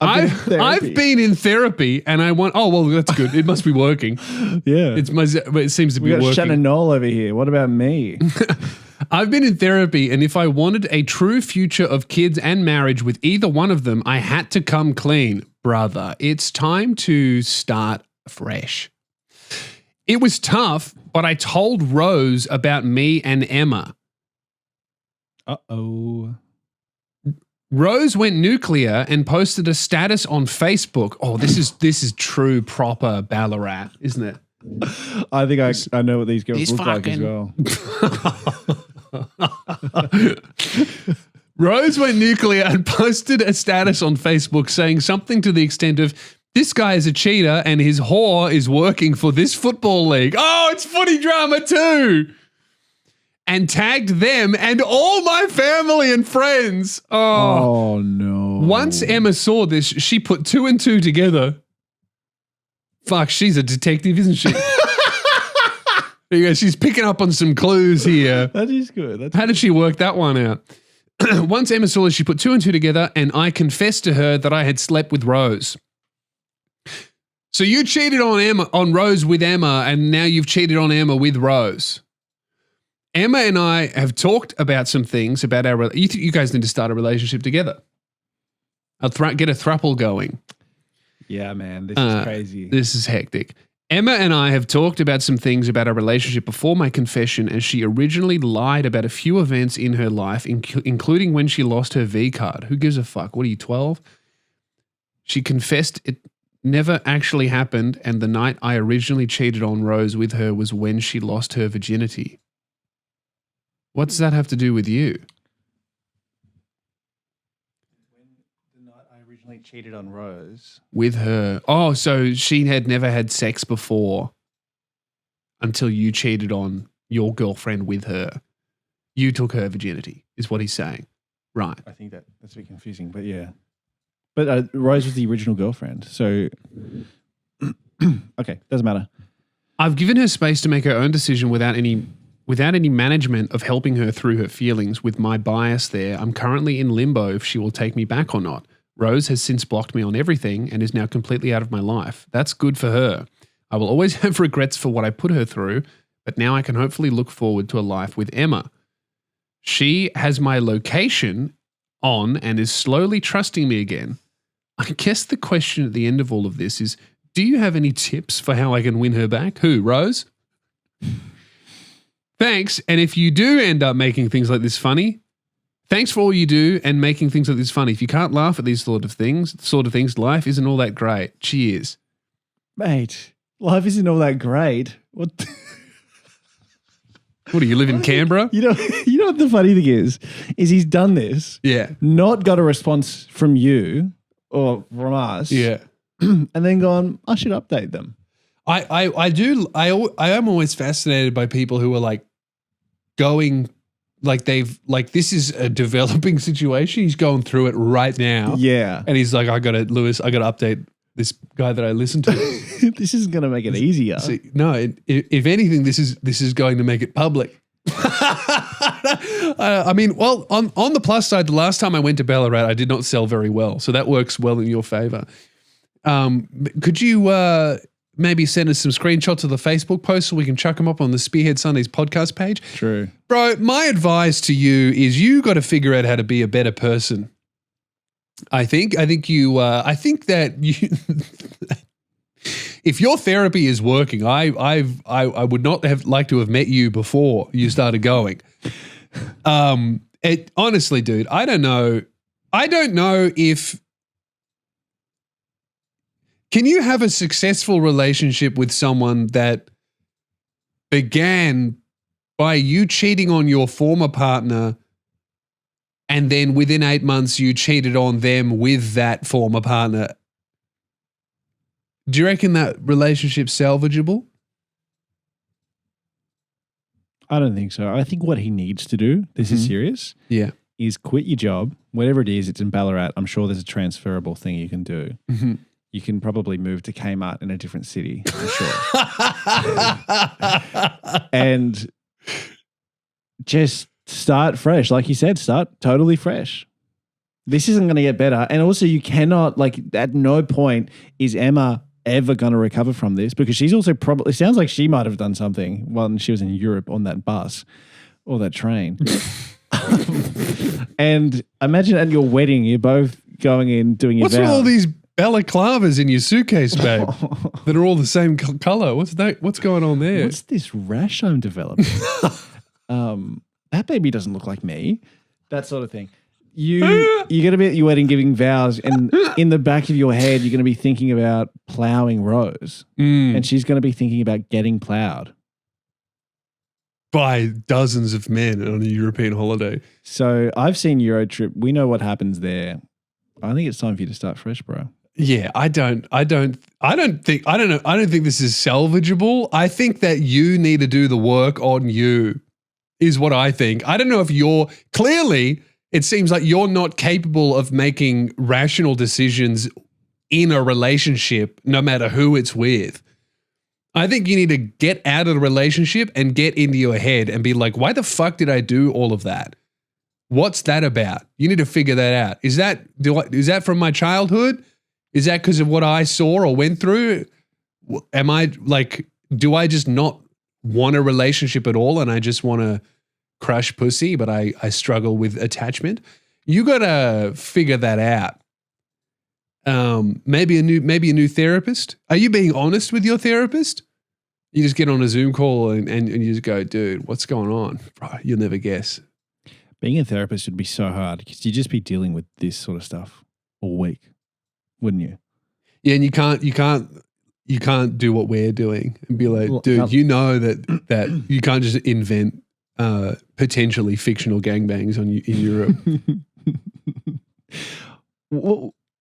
Speaker 1: I've been in therapy, and I want. Oh well, that's good. It must be working.
Speaker 2: Yeah,
Speaker 1: it seems to be
Speaker 2: we got
Speaker 1: working.
Speaker 2: Shannon Knoll over here. What about me?
Speaker 1: I've been in therapy, and if I wanted a true future of kids and marriage with either one of them, I had to come clean, brother. It's time to start fresh. It was tough, but I told Rose about me and Emma.
Speaker 2: Uh-oh.
Speaker 1: Rose went nuclear and posted a status on Facebook. Oh, this is true proper Ballarat, isn't it?
Speaker 2: I think I know what these girls look like as well.
Speaker 1: Rose went nuclear and posted a status on Facebook saying something to the extent of, this guy is a cheater and his whore is working for this football league. Oh, it's footy drama too. And tagged them and all my family and friends.
Speaker 2: Oh no.
Speaker 1: Once Emma saw this, she put 2 and 2 together. Fuck, she's a detective, isn't she? There you go. She's picking up on some clues here.
Speaker 2: That is good.
Speaker 1: How did she work that one out? Once Emma saw this, she put 2 and 2 together, and I confessed to her that I had slept with Rose. So you cheated on Rose with Emma, and now you've cheated on Emma with Rose. Emma and I have talked about some things about our. You guys need to start a relationship together. Get a throuple going.
Speaker 2: Yeah, man, this is crazy.
Speaker 1: This is hectic. Emma and I have talked about some things about our relationship before my confession, as she originally lied about a few events in her life, including when she lost her V card. Who gives a fuck? What are you, 12? She confessed it never actually happened, and the night I originally cheated on Rose with her was when she lost her virginity. What does that have to do with you?
Speaker 2: The night I originally cheated on Rose.
Speaker 1: With her. Oh, so she had never had sex before. until you cheated on your girlfriend with her. You took her virginity, is what he's saying. Right.
Speaker 2: I think that's a bit confusing, but yeah. But Rose was the original girlfriend, so okay, doesn't matter.
Speaker 1: I've given her space to make her own decision without any management of helping her through her feelings. With my bias there, I'm currently in limbo if she will take me back or not. Rose has since blocked me on everything and is now completely out of my life. That's good for her. I will always have regrets for what I put her through, but now I can hopefully look forward to a life with Emma. She has my location on and is slowly trusting me again. I guess the question at the end of all of this is, do you have any tips for how I can win her back? Who, Rose? Thanks. And if you do end up making things like this funny, thanks for all you do and making things like this funny. If you can't laugh at these sort of things, life isn't all that great. Cheers.
Speaker 2: Mate, life isn't all that great. What
Speaker 1: do you live in Canberra?
Speaker 2: You know what the funny thing is he's done this.
Speaker 1: Yeah.
Speaker 2: Not got a response from you or from us.
Speaker 1: Yeah.
Speaker 2: And then gone, I should update them.
Speaker 1: I am always fascinated by people who are like going like this is a developing situation. He's going through it right now.
Speaker 2: Yeah.
Speaker 1: And he's like, I got to update this guy that I listen to.
Speaker 2: This isn't going to make it easier.
Speaker 1: See, no, if anything, this is going to make it public. I mean, well, on the plus side, the last time I went to Ballarat, I did not sell very well. So that works well in your favor. Could you maybe send us some screenshots of the Facebook post so we can chuck them up on the Spearhead Sundays podcast page?
Speaker 2: True.
Speaker 1: Bro, my advice to you is you got to figure out how to be a better person. I think that you if your therapy is working, I would not have liked to have met you before you started going. Honestly, dude, I don't know if can you have a successful relationship with someone that began by you cheating on your former partner and then within 8 months you cheated on them with that former partner? Do you reckon that relationship's salvageable?
Speaker 2: I don't think so. I think what he needs to do, this is serious, is quit your job, whatever it is, it's in Ballarat. I'm sure there's a transferable thing you can do.
Speaker 1: Mm-hmm.
Speaker 2: You can probably move to Kmart in a different city, for sure. And just start fresh. Like you said, start totally fresh. This isn't going to get better. And also you cannot, at no point is Emma ever going to recover from this, because she's also probably, it sounds like she might have done something when she was in Europe on that bus or that train. And imagine at your wedding, you're both going in doing your
Speaker 1: vows. What's with all these balaclavas in your suitcase, babe, that are all the same color? What's going on there?
Speaker 2: What's this rash I'm developing? That baby doesn't look like me. That sort of thing. You're going to be at your wedding giving vows, and in the back of your head, you're going to be thinking about plowing Rose, and she's going to be thinking about getting plowed
Speaker 1: by dozens of men on a European holiday.
Speaker 2: So I've seen Eurotrip. We know what happens there. I think it's time for you to start fresh, bro.
Speaker 1: Yeah, I don't think this is salvageable. I think that you need to do the work on you, is what I think. I don't know if it seems like you're not capable of making rational decisions in a relationship, no matter who it's with. I think you need to get out of the relationship and get into your head and be like, why the fuck did I do all of that? What's that about? You need to figure that out. Is that from my childhood? Is that because of what I saw or went through? Am I do I just not want a relationship at all and I just want to crush pussy, but I struggle with attachment? You got to figure that out. Maybe a new therapist. Are you being honest with your therapist? You just get on a Zoom call and you just go, dude, what's going on? Bro, you'll never guess.
Speaker 2: Being a therapist would be so hard because you'd just be dealing with this sort of stuff all week, wouldn't you?
Speaker 1: Yeah, and you can't do what we're doing and be like, dude, you know that you can't just invent potentially fictional gangbangs in Europe.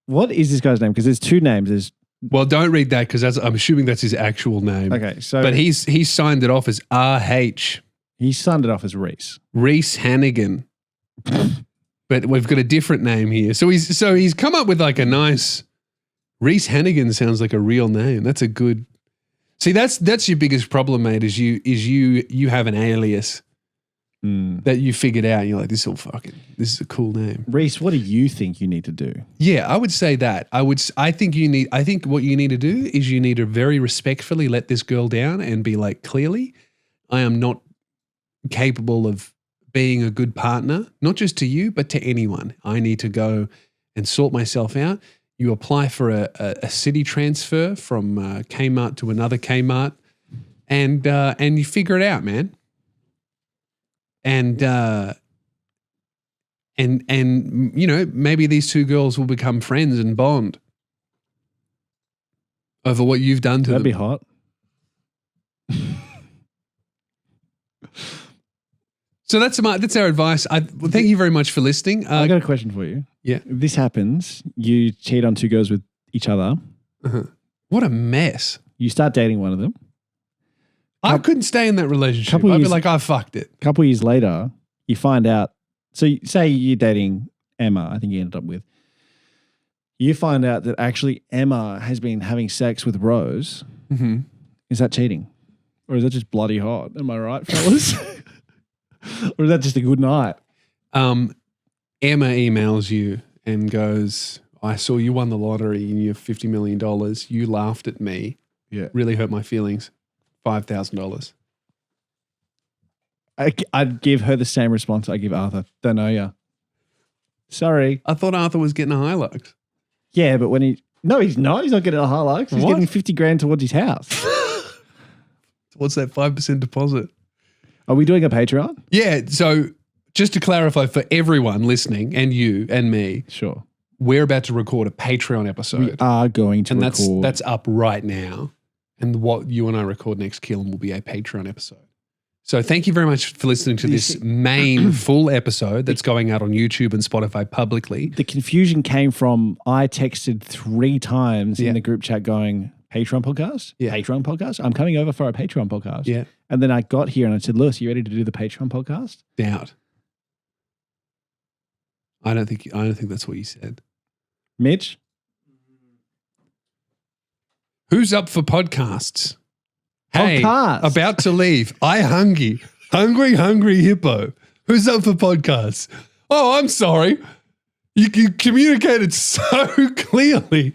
Speaker 2: What is this guy's name? Because there's two names. There's
Speaker 1: Well, don't read that because I'm assuming that's his actual name.
Speaker 2: Okay, so
Speaker 1: But he's signed it off as RH.
Speaker 2: he signed it off as Reese.
Speaker 1: Reese Hannigan. But we've got a different name here. So he's come up with like a nice Reese Hannigan sounds like a real name. That's a good. See, that's your biggest problem, mate, is you have an alias that you figured out and you're like, this is a cool name.
Speaker 2: Reese, what do you think you need to do?
Speaker 1: Yeah, I would say that. I think what you need to do is you need to very respectfully let this girl down and be like, clearly, I am not capable of being a good partner, not just to you, but to anyone. I need to go and sort myself out. You apply for a city transfer from Kmart to another Kmart and you figure it out, man. And you know, maybe these two girls will become friends and bond over what you've done to
Speaker 2: That'd
Speaker 1: them.
Speaker 2: be hot.
Speaker 1: So that's our advice. Well, thank you very much for listening.
Speaker 2: I got a question for you.
Speaker 1: Yeah.
Speaker 2: If this happens, you cheat on two girls with each other.
Speaker 1: What a mess.
Speaker 2: You start dating one of them.
Speaker 1: I couldn't stay in that relationship.
Speaker 2: Couple
Speaker 1: I'd be
Speaker 2: years-
Speaker 1: like, I fucked it.
Speaker 2: A couple years later, you find out. So say you're dating Emma, I think you ended up with. You find out that actually Emma has been having sex with Rose.
Speaker 1: Mm-hmm.
Speaker 2: Is that cheating? Or is that just bloody hot? Am I right, fellas? Or is that just a good night?
Speaker 1: Emma emails you and goes, I saw you won the lottery and you have $50 million. You laughed at me.
Speaker 2: Yeah.
Speaker 1: Really hurt my feelings. $5,000.
Speaker 2: I'd give her the same response I give Arthur. Don't know ya. Sorry.
Speaker 1: I thought Arthur was getting a Hilux.
Speaker 2: Yeah, but when no, he's not. He's not getting a Hilux. He's
Speaker 1: What?
Speaker 2: getting 50 grand towards his house.
Speaker 1: What's that 5% deposit?
Speaker 2: Are we doing a Patreon?
Speaker 1: Yeah. So just to clarify for everyone listening and you and me,
Speaker 2: Sure.
Speaker 1: we're about to record a Patreon episode.
Speaker 2: We are going to
Speaker 1: and
Speaker 2: record.
Speaker 1: that's up right now. And what you and I record next, Keehlan, will be a Patreon episode. So thank you very much for listening to this main full episode that's going out on YouTube and Spotify publicly.
Speaker 2: The confusion came from I texted 3 times
Speaker 1: Yeah.
Speaker 2: in the group chat going, Patreon podcast?
Speaker 1: Yeah.
Speaker 2: Patreon podcast? I'm coming over for a Patreon podcast.
Speaker 1: Yeah.
Speaker 2: And then I got here and I said, Lewis, you ready to do the Patreon podcast?
Speaker 1: Doubt. I don't think that's what you said.
Speaker 2: Mitch?
Speaker 1: Who's up for podcasts? Hey,
Speaker 2: Podcasts.
Speaker 1: about to leave. Hungry hippo. Who's up for podcasts? Oh, I'm sorry. You communicated so clearly.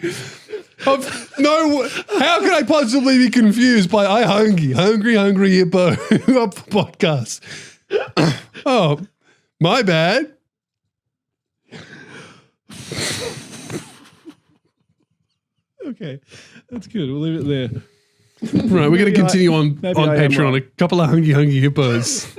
Speaker 1: How can I possibly be confused by hungry hippo? Who up for podcasts? Oh, my bad.
Speaker 2: Okay. That's good. We'll leave it there.
Speaker 1: Right, we're going to
Speaker 2: Maybe
Speaker 1: continue on
Speaker 2: maybe I am
Speaker 1: Patreon.
Speaker 2: right.
Speaker 1: A couple of hungry hippos.